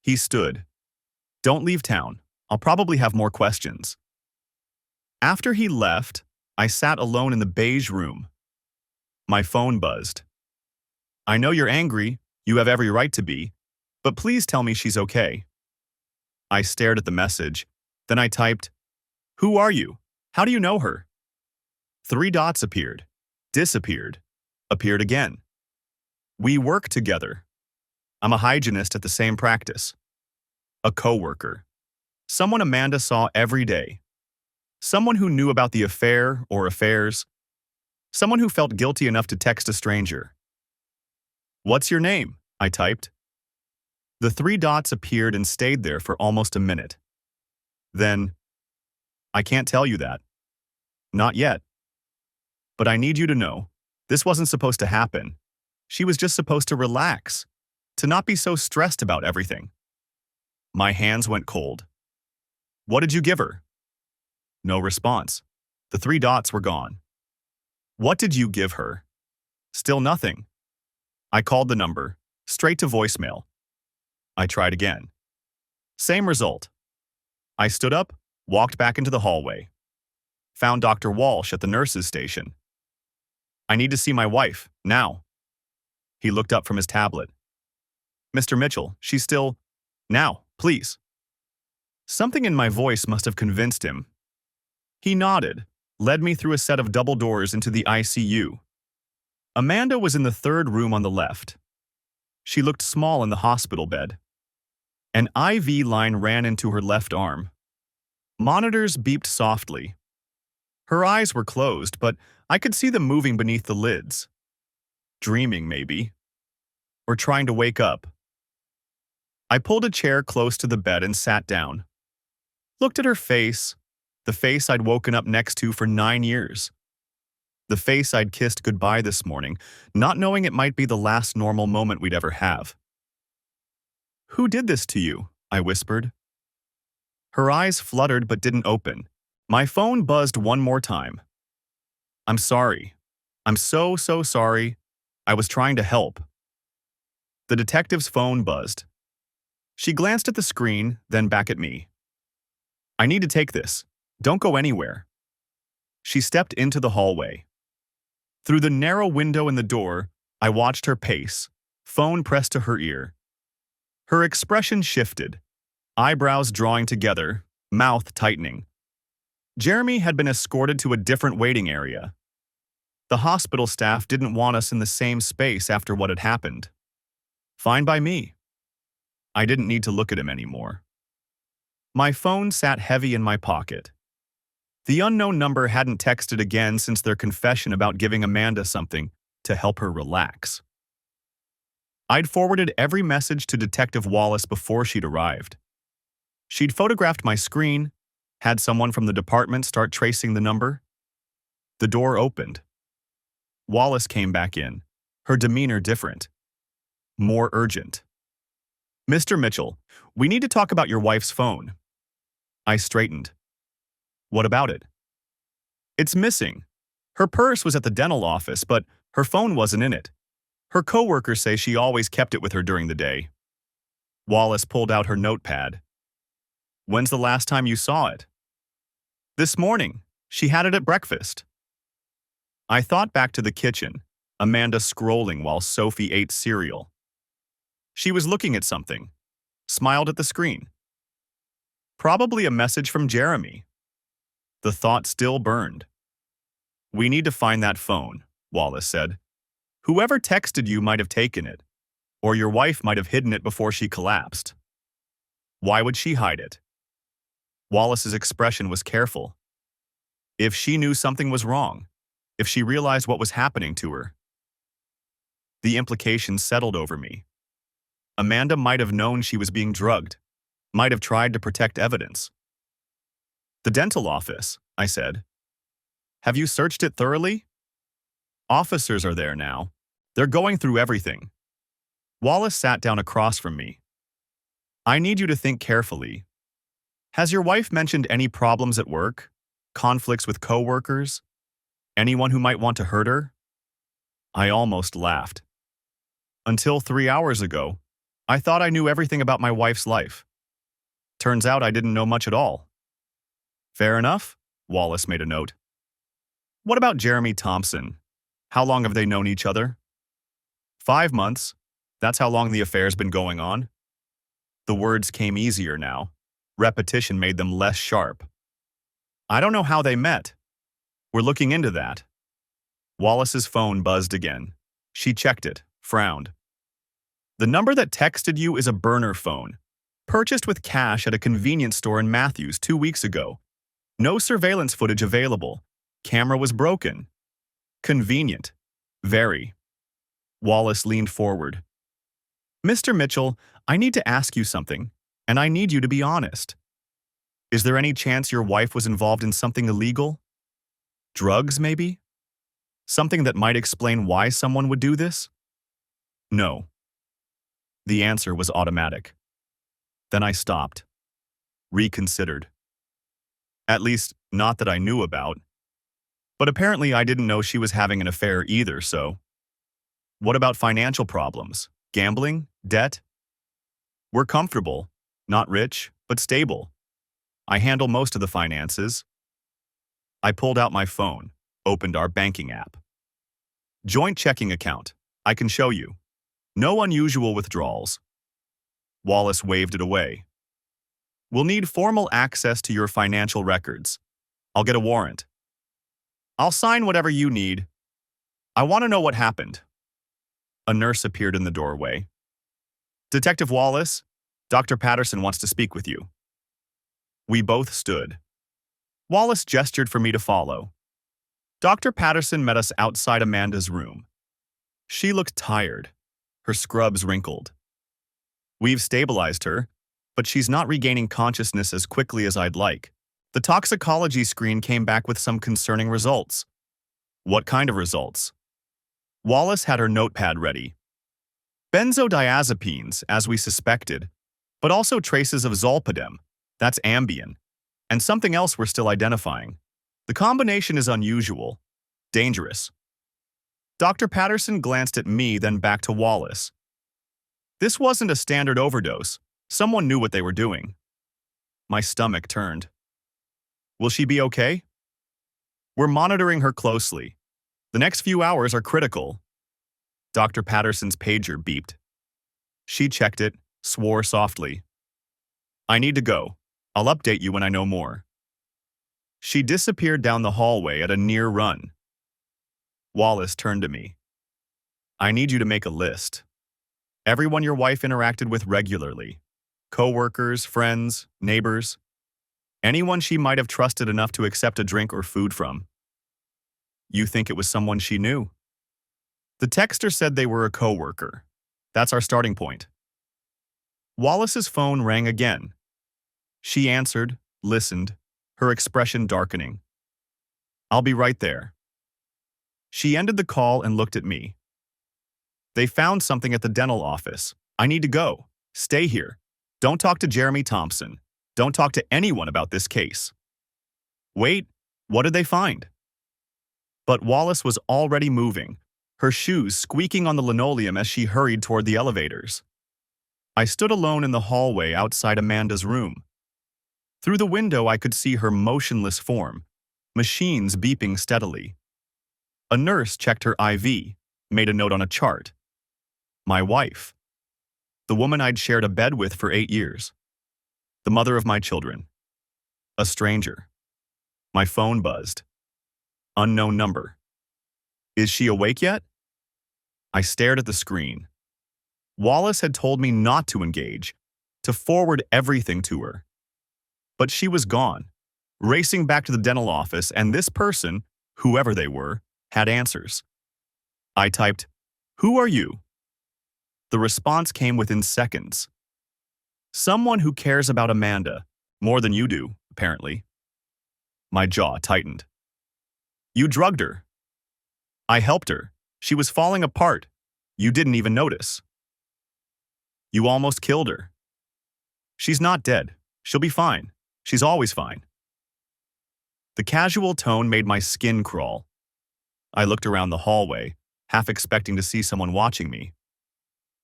He stood. Don't leave town. I'll probably have more questions. After he left, I sat alone in the beige room. My phone buzzed. I know you're angry, you have every right to be, but please tell me she's okay. I stared at the message. Then I typed, Who are you? How do you know her? 3 dots appeared, disappeared, appeared again. We work together. I'm a hygienist at the same practice. A coworker. Someone Amanda saw every day. Someone who knew about the affair or affairs. Someone who felt guilty enough to text a stranger. What's your name? I typed. The 3 dots appeared and stayed there for almost a minute. Then, I can't tell you that. Not yet. But I need you to know, this wasn't supposed to happen. She was just supposed to relax, to not be so stressed about everything. My hands went cold. What did you give her? No response. The 3 dots were gone. What did you give her? Still nothing. I called the number, straight to voicemail. I tried again. Same result. I stood up, walked back into the hallway. Found Dr. Walsh at the nurse's station. I need to see my wife, now. He looked up from his tablet. Mr. Mitchell, she's still… Now, please. Something in my voice must have convinced him. He nodded, led me through a set of double doors into the ICU. Amanda was in the 3rd room on the left. She looked small in the hospital bed. An IV line ran into her left arm. Monitors beeped softly. Her eyes were closed, but I could see them moving beneath the lids. Dreaming, maybe. Or trying to wake up. I pulled a chair close to the bed and sat down. Looked at her face, the face I'd woken up next to for 9 years. The face I'd kissed goodbye this morning, not knowing it might be the last normal moment we'd ever have. Who did this to you? I whispered. Her eyes fluttered but didn't open. My phone buzzed one more time. I'm sorry. I'm so sorry. I was trying to help. The detective's phone buzzed. She glanced at the screen, then back at me. I need to take this. Don't go anywhere. She stepped into the hallway. Through the narrow window in the door, I watched her pace, phone pressed to her ear. Her expression shifted, eyebrows drawing together, mouth tightening. Jeremy had been escorted to a different waiting area. The hospital staff didn't want us in the same space after what had happened. Fine by me. I didn't need to look at him anymore. My phone sat heavy in my pocket. The unknown number hadn't texted again since their confession about giving Amanda something to help her relax. I'd forwarded every message to Detective Wallace before she'd arrived. She'd photographed my screen, had someone from the department start tracing the number. The door opened. Wallace came back in, her demeanor different. More urgent. Mr. Mitchell, we need to talk about your wife's phone. I straightened. What about it? It's missing. Her purse was at the dental office, but her phone wasn't in it. Her coworkers say she always kept it with her during the day. Wallace pulled out her notepad. When's the last time you saw it? This morning. She had it at breakfast. I thought back to the kitchen, Amanda scrolling while Sophie ate cereal. She was looking at something, smiled at the screen. Probably a message from Jeremy. The thought still burned. We need to find that phone, Wallace said. Whoever texted you might have taken it, or your wife might have hidden it before she collapsed. Why would she hide it? Wallace's expression was careful. If she knew something was wrong, if she realized what was happening to her. The implications settled over me. Amanda might have known she was being drugged, might have tried to protect evidence. The dental office, I said. Have you searched it thoroughly? Officers are there now. They're going through everything. Wallace sat down across from me. I need you to think carefully. Has your wife mentioned any problems at work? Conflicts with coworkers? Anyone who might want to hurt her? I almost laughed. Until 3 hours ago, I thought I knew everything about my wife's life. Turns out I didn't know much at all. Fair enough, Wallace made a note. What about Jeremy Thompson? How long have they known each other? 5 months. That's how long the affair's been going on. The words came easier now. Repetition made them less sharp. I don't know how they met. We're looking into that. Wallace's phone buzzed again. She checked it, frowned. The number that texted you is a burner phone, purchased with cash at a convenience store in Matthews 2 weeks ago. No surveillance footage available. Camera was broken. Convenient. Very. Wallace leaned forward. Mr. Mitchell, I need to ask you something, and I need you to be honest. Is there any chance your wife was involved in something illegal? Drugs, maybe? Something that might explain why someone would do this? No. The answer was automatic. Then I stopped. Reconsidered. At least, not that I knew about. But apparently I didn't know she was having an affair either, so. What about financial problems? Gambling? Debt? We're comfortable. Not rich, but stable. I handle most of the finances. I pulled out my phone, opened our banking app. Joint checking account. I can show you. No unusual withdrawals. Wallace waved it away. We'll need formal access to your financial records. I'll get a warrant. I'll sign whatever you need. I want to know what happened. A nurse appeared in the doorway. Detective Wallace, Dr. Patterson wants to speak with you. We both stood. Wallace gestured for me to follow. Dr. Patterson met us outside Amanda's room. She looked tired, her scrubs wrinkled. We've stabilized her, but she's not regaining consciousness as quickly as I'd like. The toxicology screen came back with some concerning results. What kind of results? Wallace had her notepad ready. Benzodiazepines, as we suspected, but also traces of zolpidem, that's Ambien, and something else we're still identifying. The combination is unusual, dangerous. Dr. Patterson glanced at me, then back to Wallace. This wasn't a standard overdose. Someone knew what they were doing. My stomach turned. Will she be okay? We're monitoring her closely. The next few hours are critical. Dr. Patterson's pager beeped. She checked it, swore softly. I need to go. I'll update you when I know more. She disappeared down the hallway at a near run. Wallace turned to me. I need you to make a list. Everyone your wife interacted with regularly. Co-workers, friends, neighbors. Anyone she might have trusted enough to accept a drink or food from. You think it was someone she knew? The texter said they were a co-worker. That's our starting point. Wallace's phone rang again. She answered, listened, her expression darkening. I'll be right there. She ended the call and looked at me. They found something at the dental office. I need to go. Stay here. Don't talk to Jeremy Thompson. Don't talk to anyone about this case. Wait, what did they find? But Wallace was already moving, her shoes squeaking on the linoleum as she hurried toward the elevators. I stood alone in the hallway outside Amanda's room. Through the window, I could see her motionless form, machines beeping steadily. A nurse checked her IV, made a note on a chart. My wife. The woman I'd shared a bed with for 8 years. The mother of my children. A stranger. My phone buzzed. Unknown number. Is she awake yet? I stared at the screen. Wallace had told me not to engage, to forward everything to her. But she was gone, racing back to the dental office, and this person, whoever they were, had answers. I typed, "Who are you?" The response came within seconds. Someone who cares about Amanda, more than you do, apparently. My jaw tightened. You drugged her. I helped her. She was falling apart. You didn't even notice. You almost killed her. She's not dead. She'll be fine. She's always fine. The casual tone made my skin crawl. I looked around the hallway, half expecting to see someone watching me.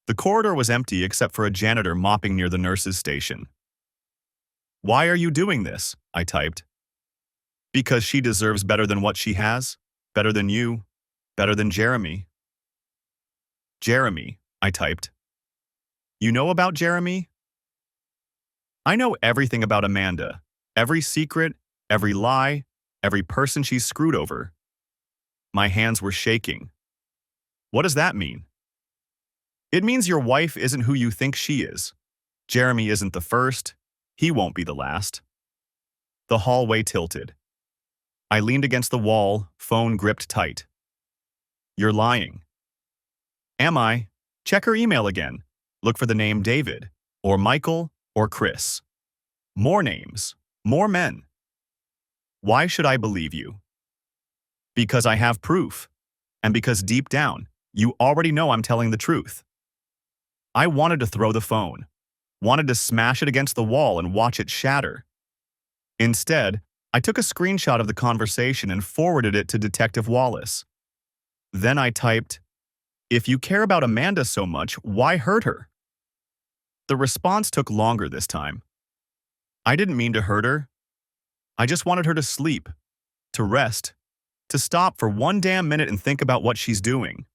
The corridor was empty except for a janitor mopping near the nurse's station. Why are you doing this? I typed. Because she deserves better than what she has, better than you, better than Jeremy. Jeremy, I typed. You know about Jeremy? I know everything about Amanda, every secret, every lie, every person she's screwed over. My hands were shaking. What does that mean? It means your wife isn't who you think she is. Jeremy isn't the first. He won't be the last. The hallway tilted. I leaned against the wall, phone gripped tight. You're lying. Am I? Check her email again. Look for the name David, or Michael, or Chris. More names, more men. Why should I believe you? Because I have proof, and because deep down, you already know I'm telling the truth. I wanted to throw the phone, wanted to smash it against the wall and watch it shatter. Instead, I took a screenshot of the conversation and forwarded it to Detective Wallace. Then I typed, "If you care about Amanda so much, why hurt her?" The response took longer this time. I didn't mean to hurt her. I just wanted her to sleep, to rest, to stop for one damn minute and think about what she's doing.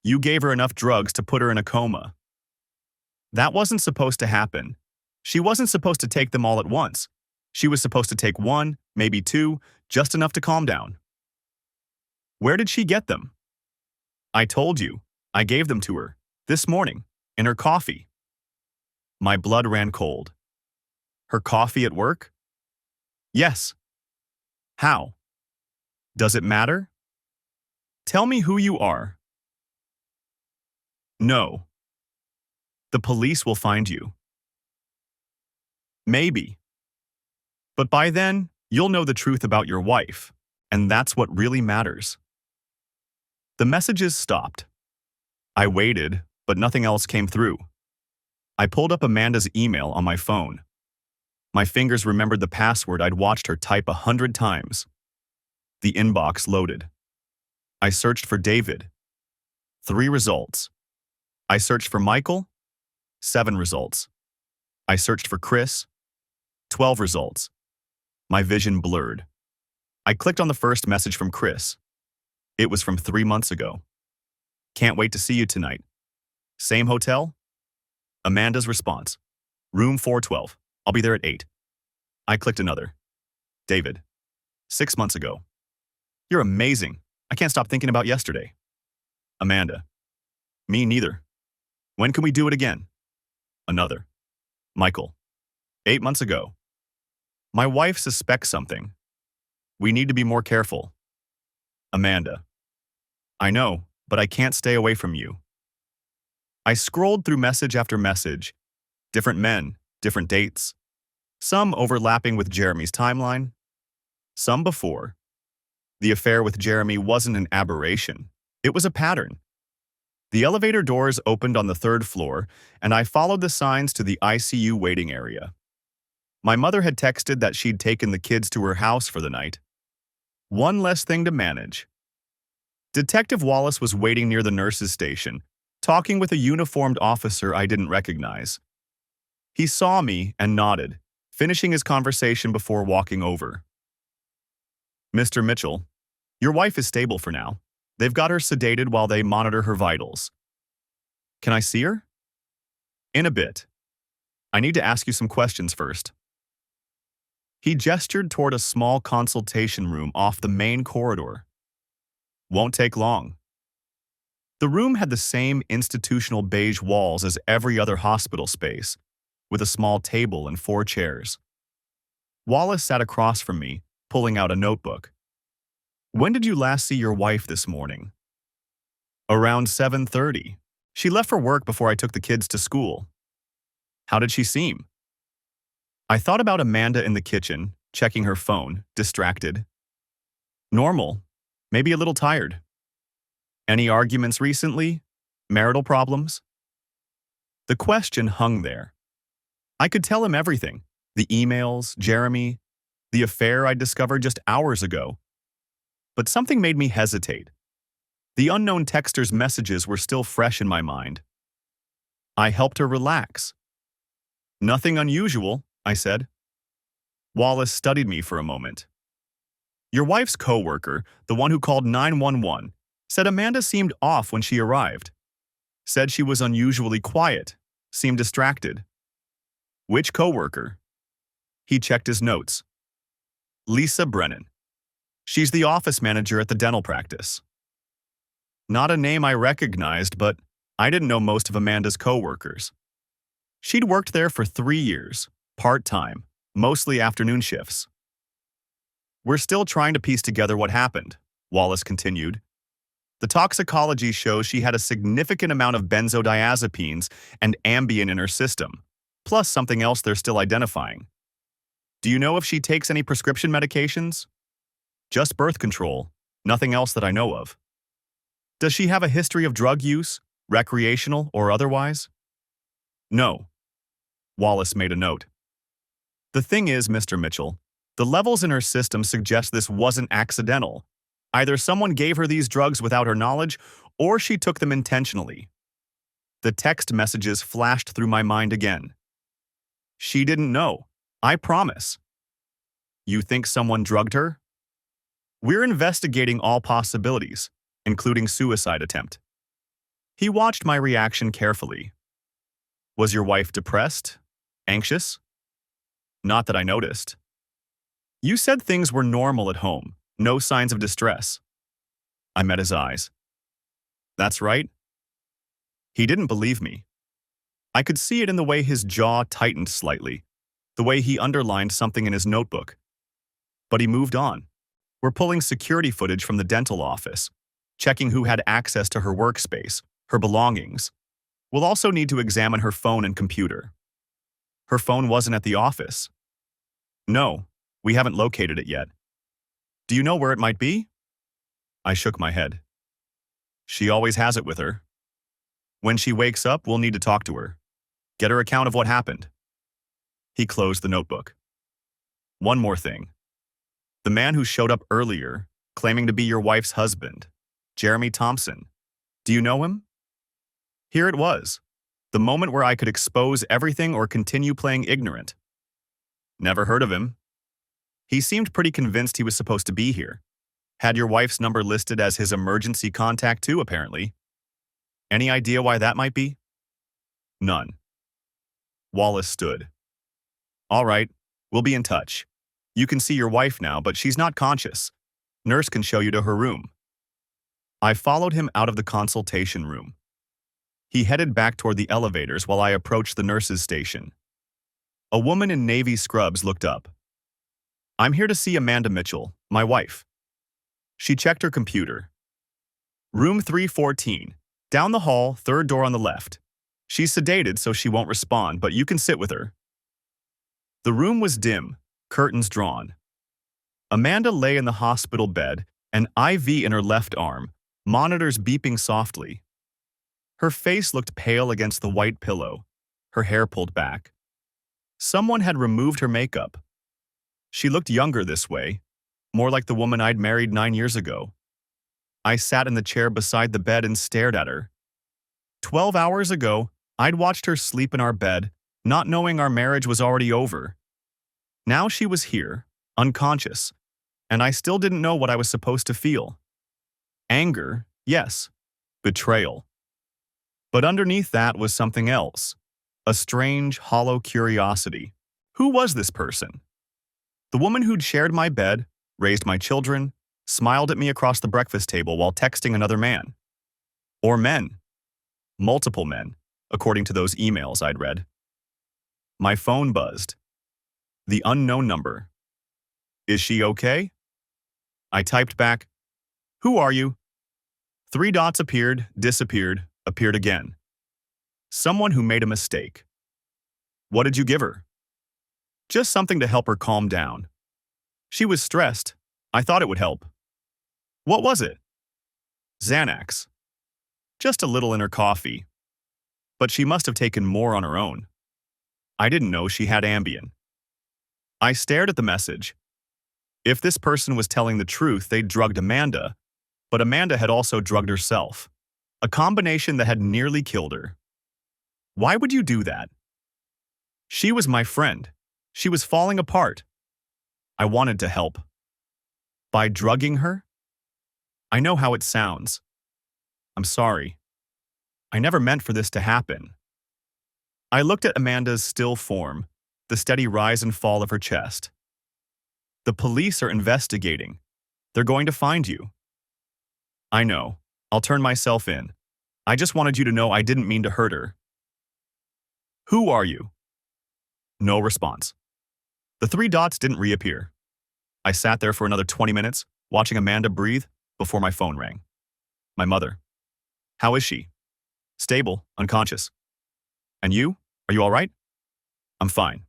You gave her enough drugs to put her in a coma. That wasn't supposed to happen. She wasn't supposed to take them all at once. She was supposed to take 1, maybe 2, just enough to calm down. Where did she get them? I told you. I gave them to her, this morning, in her coffee. My blood ran cold. Her coffee at work? Yes. How? Does it matter? Tell me who you are. No. The police will find you. Maybe. But by then, you'll know the truth about your wife, and that's what really matters. The messages stopped. I waited, but nothing else came through. I pulled up Amanda's email on my phone. My fingers remembered the password I'd watched her type 100 times. The inbox loaded. I searched for David. 3 results. I searched for Michael. 7 results. I searched for Chris. 12 results. My vision blurred. I clicked on the first message from Chris. It was from 3 months ago. Can't wait to see you tonight. Same hotel? Amanda's response. Room 412. I'll be there at 8. I clicked another. David. 6 months ago. You're amazing. I can't stop thinking about yesterday. Amanda. Me neither. When can we do it again? Another. Michael. 8 months ago. My wife suspects something. We need to be more careful. Amanda. I know, but I can't stay away from you. I scrolled through message after message. Different men, different dates. Some overlapping with Jeremy's timeline. Some before. The affair with Jeremy wasn't an aberration. It was a pattern. The elevator doors opened on the 3rd floor, and I followed the signs to the ICU waiting area. My mother had texted that she'd taken the kids to her house for the night. One less thing to manage. Detective Wallace was waiting near the nurse's station, talking with a uniformed officer I didn't recognize. He saw me and nodded, finishing his conversation before walking over. "Mr. Mitchell, your wife is stable for now. They've got her sedated while they monitor her vitals. Can I see her?" "In a bit. I need to ask you some questions first." He gestured toward a small consultation room off the main corridor. "Won't take long." The room had the same institutional beige walls as every other hospital space, with a small table and 4 chairs. Wallace sat across from me, pulling out a notebook. "When did you last see your wife this morning?" "Around 7:30. She left for work before I took the kids to school." "How did she seem?" I thought about Amanda in the kitchen, checking her phone, distracted. "Normal. Maybe a little tired." "Any arguments recently? Marital problems?" The question hung there. I could tell him everything. The emails, Jeremy, the affair I'd discovered just hours ago. But something made me hesitate. The unknown texter's messages were still fresh in my mind. I helped her relax. "Nothing unusual," I said. Wallace studied me for a moment. "Your wife's coworker, the one who called 911, said Amanda seemed off when she arrived. Said she was unusually quiet, seemed distracted." "Which coworker?" He checked his notes. "Lisa Brennan. She's the office manager at the dental practice." Not a name I recognized, but I didn't know most of Amanda's coworkers. She'd worked there for 3 years, part-time, mostly afternoon shifts. "We're still trying to piece together what happened," Wallace continued. "The toxicology shows she had a significant amount of benzodiazepines and Ambien in her system, plus something else they're still identifying. Do you know if she takes any prescription medications?" "Just birth control, nothing else that I know of." "Does she have a history of drug use, recreational or otherwise?" "No." Wallace made a note. "The thing is, Mr. Mitchell, the levels in her system suggest this wasn't accidental. Either someone gave her these drugs without her knowledge, or she took them intentionally." The text messages flashed through my mind again. "She didn't know. I promise." "You think someone drugged her?" "We're investigating all possibilities, including suicide attempt." He watched my reaction carefully. "Was your wife depressed? Anxious?" "Not that I noticed." "You said things were normal at home, no signs of distress." I met his eyes. "That's right." He didn't believe me. I could see it in the way his jaw tightened slightly, the way he underlined something in his notebook. But he moved on. "We're pulling security footage from the dental office, checking who had access to her workspace, her belongings. We'll also need to examine her phone and computer." "Her phone wasn't at the office?" "No, we haven't located it yet." "Do you know where it might be?" I shook my head. "She always has it with her. When she wakes up, we'll need to talk to her. Get her account of what happened." He closed the notebook. "One more thing. The man who showed up earlier, claiming to be your wife's husband, Jeremy Thompson. Do you know him?" Here it was, the moment where I could expose everything or continue playing ignorant. "Never heard of him. He seemed pretty convinced he was supposed to be here. Had your wife's number listed as his emergency contact too, apparently. Any idea why that might be?" "None." Wallace stood. "All right, we'll be in touch. You can see your wife now, but she's not conscious. Nurse can show you to her room." I followed him out of the consultation room. He headed back toward the elevators while I approached the nurse's station. A woman in navy scrubs looked up. "I'm here to see Amanda Mitchell, my wife." She checked her computer. "Room 314, down the hall, third door on the left. She's sedated so she won't respond, but you can sit with her." The room was dim, curtains drawn. Amanda lay in the hospital bed, an IV in her left arm, monitors beeping softly. Her face looked pale against the white pillow, her hair pulled back. Someone had removed her makeup. She looked younger this way, more like the woman I'd married 9 years ago. I sat in the chair beside the bed and stared at her. 12 hours ago, I'd watched her sleep in our bed, not knowing our marriage was already over. Now she was here, unconscious, and I still didn't know what I was supposed to feel. Anger, yes. Betrayal. But underneath that was something else. A strange, hollow curiosity. Who was this person? The woman who'd shared my bed, raised my children, smiled at me across the breakfast table while texting another man. Or men. Multiple men, according to those emails I'd read. My phone buzzed. The unknown number. Is she okay? I typed back, "Who are you?" 3 dots appeared, disappeared, appeared again. Someone who made a mistake. What did you give her? Just something to help her calm down. She was stressed. I thought it would help. What was it? Xanax. Just a little in her coffee. But she must have taken more on her own. I didn't know she had Ambien. I stared at the message. If this person was telling the truth, they'd drugged Amanda, but Amanda had also drugged herself. A combination that had nearly killed her. Why would you do that? She was my friend. She was falling apart. I wanted to help. By drugging her? I know how it sounds. I'm sorry. I never meant for this to happen. I looked at Amanda's still form, the steady rise and fall of her chest. The police are investigating. They're going to find you. I know. I'll turn myself in. I just wanted you to know I didn't mean to hurt her. Who are you? No response. The 3 dots didn't reappear. I sat there for another 20 minutes, watching Amanda breathe, before my phone rang. My mother. How is she? Stable, unconscious. And you? Are you all right? I'm fine.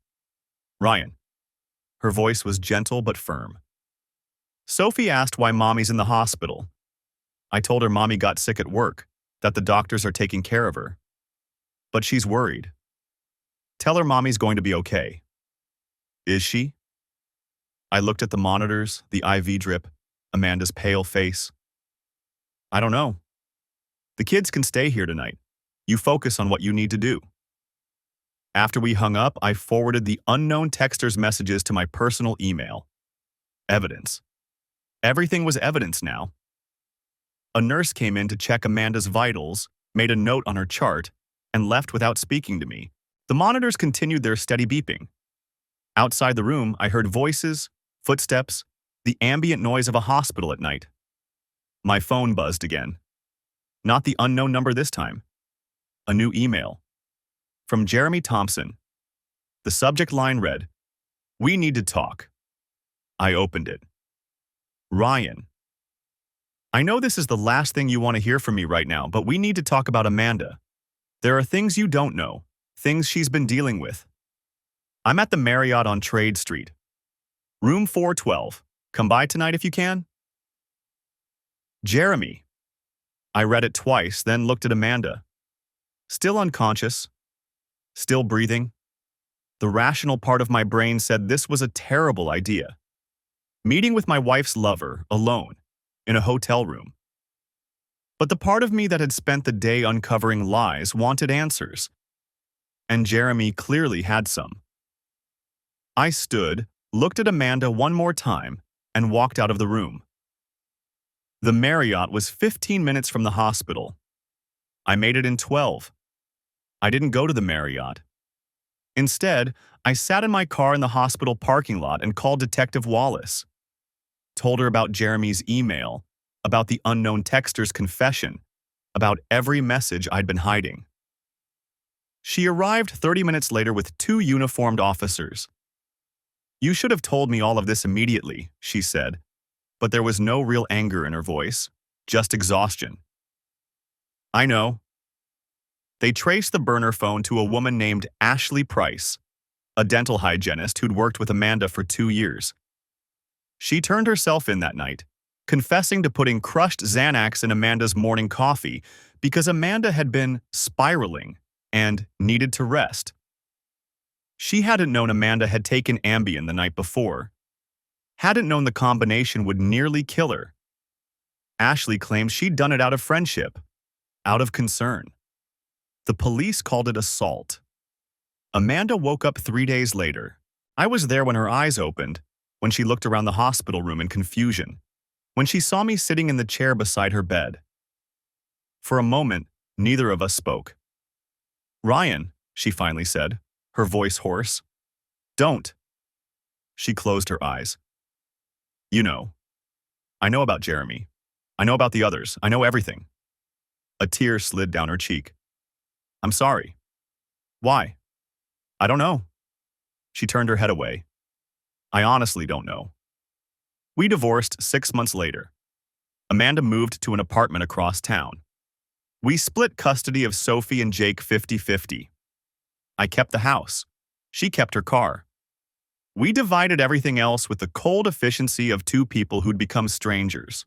Ryan. Her voice was gentle but firm. Sophie asked why Mommy's in the hospital. I told her Mommy got sick at work, that the doctors are taking care of her. But she's worried. Tell her Mommy's going to be okay. Is she? I looked at the monitors, the IV drip, Amanda's pale face. I don't know. The kids can stay here tonight. You focus on what you need to do. After we hung up, I forwarded the unknown texter's messages to my personal email. Evidence. Everything was evidence now. A nurse came in to check Amanda's vitals, made a note on her chart, and left without speaking to me. The monitors continued their steady beeping. Outside the room, I heard voices, footsteps, the ambient noise of a hospital at night. My phone buzzed again. Not the unknown number this time. A new email. From Jeremy Thompson. The subject line read, "We need to talk." I opened it. Ryan. I know this is the last thing you want to hear from me right now, but we need to talk about Amanda. There are things you don't know, things she's been dealing with. I'm at the Marriott on Trade Street. Room 412. Come by tonight if you can. Jeremy. I read it twice, then looked at Amanda. Still unconscious. Still breathing. The rational part of my brain said this was a terrible idea. Meeting with my wife's lover, alone, in a hotel room. But the part of me that had spent the day uncovering lies wanted answers. And Jeremy clearly had some. I stood, looked at Amanda one more time, and walked out of the room. The Marriott was 15 minutes from the hospital. I made it in 12. I didn't go to the Marriott. Instead, I sat in my car in the hospital parking lot and called Detective Wallace. Told her about Jeremy's email, about the unknown texter's confession, about every message I'd been hiding. She arrived 30 minutes later with 2 uniformed officers. "You should have told me all of this immediately," she said, but there was no real anger in her voice, just exhaustion. I know. They traced the burner phone to a woman named Ashley Price, a dental hygienist who'd worked with Amanda for 2 years. She turned herself in that night, confessing to putting crushed Xanax in Amanda's morning coffee because Amanda had been spiraling and needed to rest. She hadn't known Amanda had taken Ambien the night before, hadn't known the combination would nearly kill her. Ashley claimed she'd done it out of friendship, out of concern. The police called it assault. Amanda woke up 3 days later. I was there when her eyes opened, when she looked around the hospital room in confusion, when she saw me sitting in the chair beside her bed. For a moment, neither of us spoke. "Ryan," she finally said, her voice hoarse. "Don't." She closed her eyes. "You know. I know about Jeremy. I know about the others. I know everything." A tear slid down her cheek. "I'm sorry." "Why?" "I don't know." She turned her head away. "I honestly don't know." We divorced 6 months later. Amanda moved to an apartment across town. We split custody of Sophie and Jake 50-50. I kept the house. She kept her car. We divided everything else with the cold efficiency of two people who'd become strangers.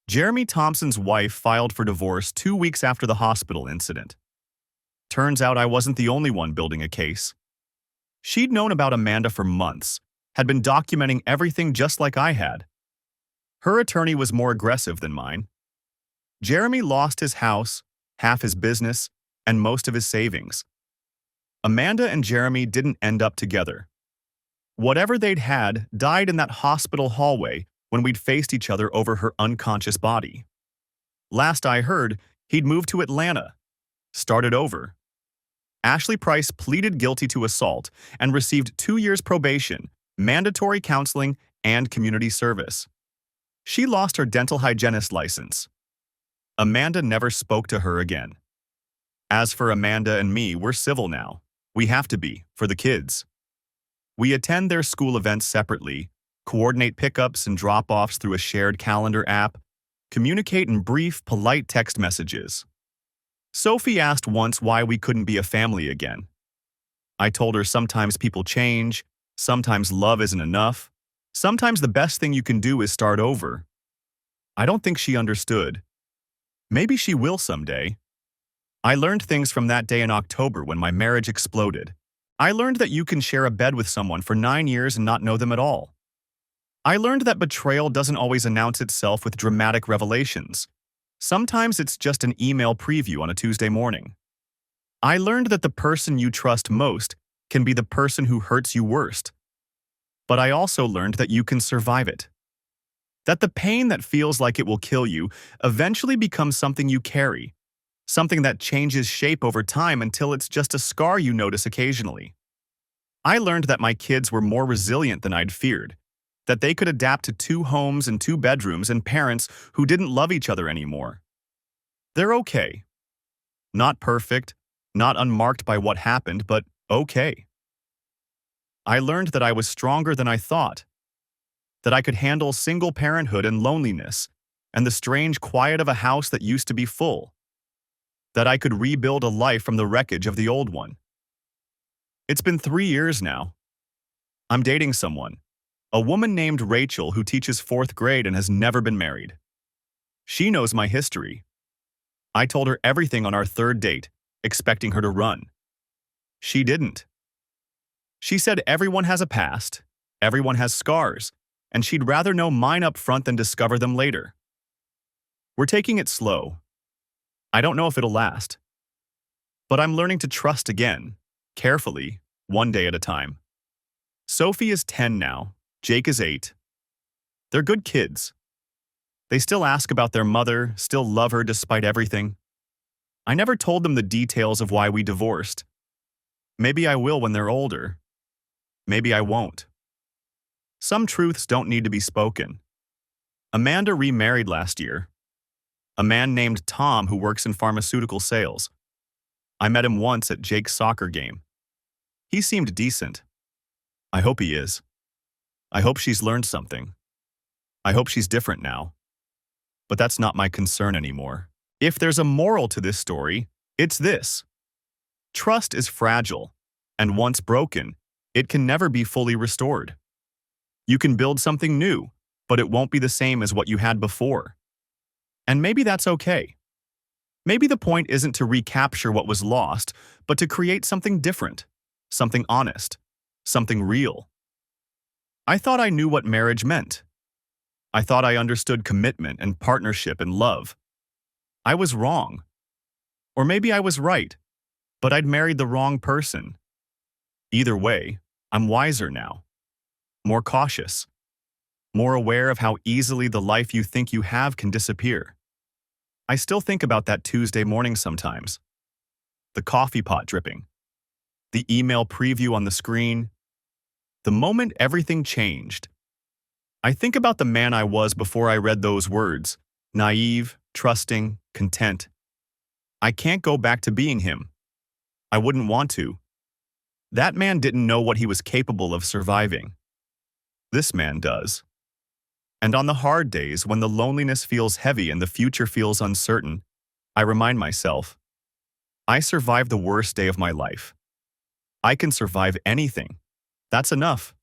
Jeremy Thompson's wife filed for divorce 2 weeks after the hospital incident. Turns out I wasn't the only one building a case. She'd known about Amanda for months, had been documenting everything just like I had. Her attorney was more aggressive than mine. Jeremy lost his house, half his business, and most of his savings. Amanda and Jeremy didn't end up together. Whatever they'd had died in that hospital hallway when we'd faced each other over her unconscious body. Last I heard, he'd moved to Atlanta, started over. Ashley Price pleaded guilty to assault and received 2 years probation, mandatory counseling, and community service. She lost her dental hygienist license. Amanda never spoke to her again. As for Amanda and me, we're civil now. We have to be, for the kids. We attend their school events separately, coordinate pickups and drop-offs through a shared calendar app, communicate in brief, polite text messages. Sophie asked once why we couldn't be a family again. I told her sometimes people change, sometimes love isn't enough, sometimes the best thing you can do is start over. I don't think she understood. Maybe she will someday. I learned things from that day in October when my marriage exploded. I learned that you can share a bed with someone for 9 years and not know them at all. I learned that betrayal doesn't always announce itself with dramatic revelations. Sometimes it's just an email preview on a Tuesday morning. I learned that the person you trust most can be the person who hurts you worst. But I also learned that you can survive it. That the pain that feels like it will kill you eventually becomes something you carry, something that changes shape over time until it's just a scar you notice occasionally. I learned that my kids were more resilient than I'd feared, that they could adapt to 2 homes and 2 bedrooms and parents who didn't love each other anymore. They're okay. Not perfect, not unmarked by what happened, but okay. I learned that I was stronger than I thought, that I could handle single parenthood and loneliness, and the strange quiet of a house that used to be full, that I could rebuild a life from the wreckage of the old one. It's been 3 years now. I'm dating someone, a woman named Rachel who teaches 4th grade and has never been married. She knows my history. I told her everything on our 3rd date, expecting her to run. She didn't. She said everyone has a past, everyone has scars, and she'd rather know mine up front than discover them later. We're taking it slow. I don't know if it'll last. But I'm learning to trust again, carefully, one day at a time. Sophie is 10 now. Jake is 8. They're good kids. They still ask about their mother, still love her despite everything. I never told them the details of why we divorced. Maybe I will when they're older. Maybe I won't. Some truths don't need to be spoken. Amanda remarried last year. A man named Tom who works in pharmaceutical sales. I met him once at Jake's soccer game. He seemed decent. I hope he is. I hope she's learned something. I hope she's different now. But that's not my concern anymore. If there's a moral to this story, it's this. Trust is fragile, and once broken, it can never be fully restored. You can build something new, but it won't be the same as what you had before. And maybe that's okay. Maybe the point isn't to recapture what was lost, but to create something different, something honest, something real. I thought I knew what marriage meant. I thought I understood commitment and partnership and love. I was wrong. Or maybe I was right, but I'd married the wrong person. Either way, I'm wiser now, more cautious, more aware of how easily the life you think you have can disappear. I still think about that Tuesday morning sometimes. The coffee pot dripping, the email preview on the screen, the moment everything changed. I think about the man I was before I read those words, naive, trusting, content. I can't go back to being him. I wouldn't want to. That man didn't know what he was capable of surviving. This man does. And on the hard days, when the loneliness feels heavy and the future feels uncertain, I remind myself, I survived the worst day of my life. I can survive anything. That's enough.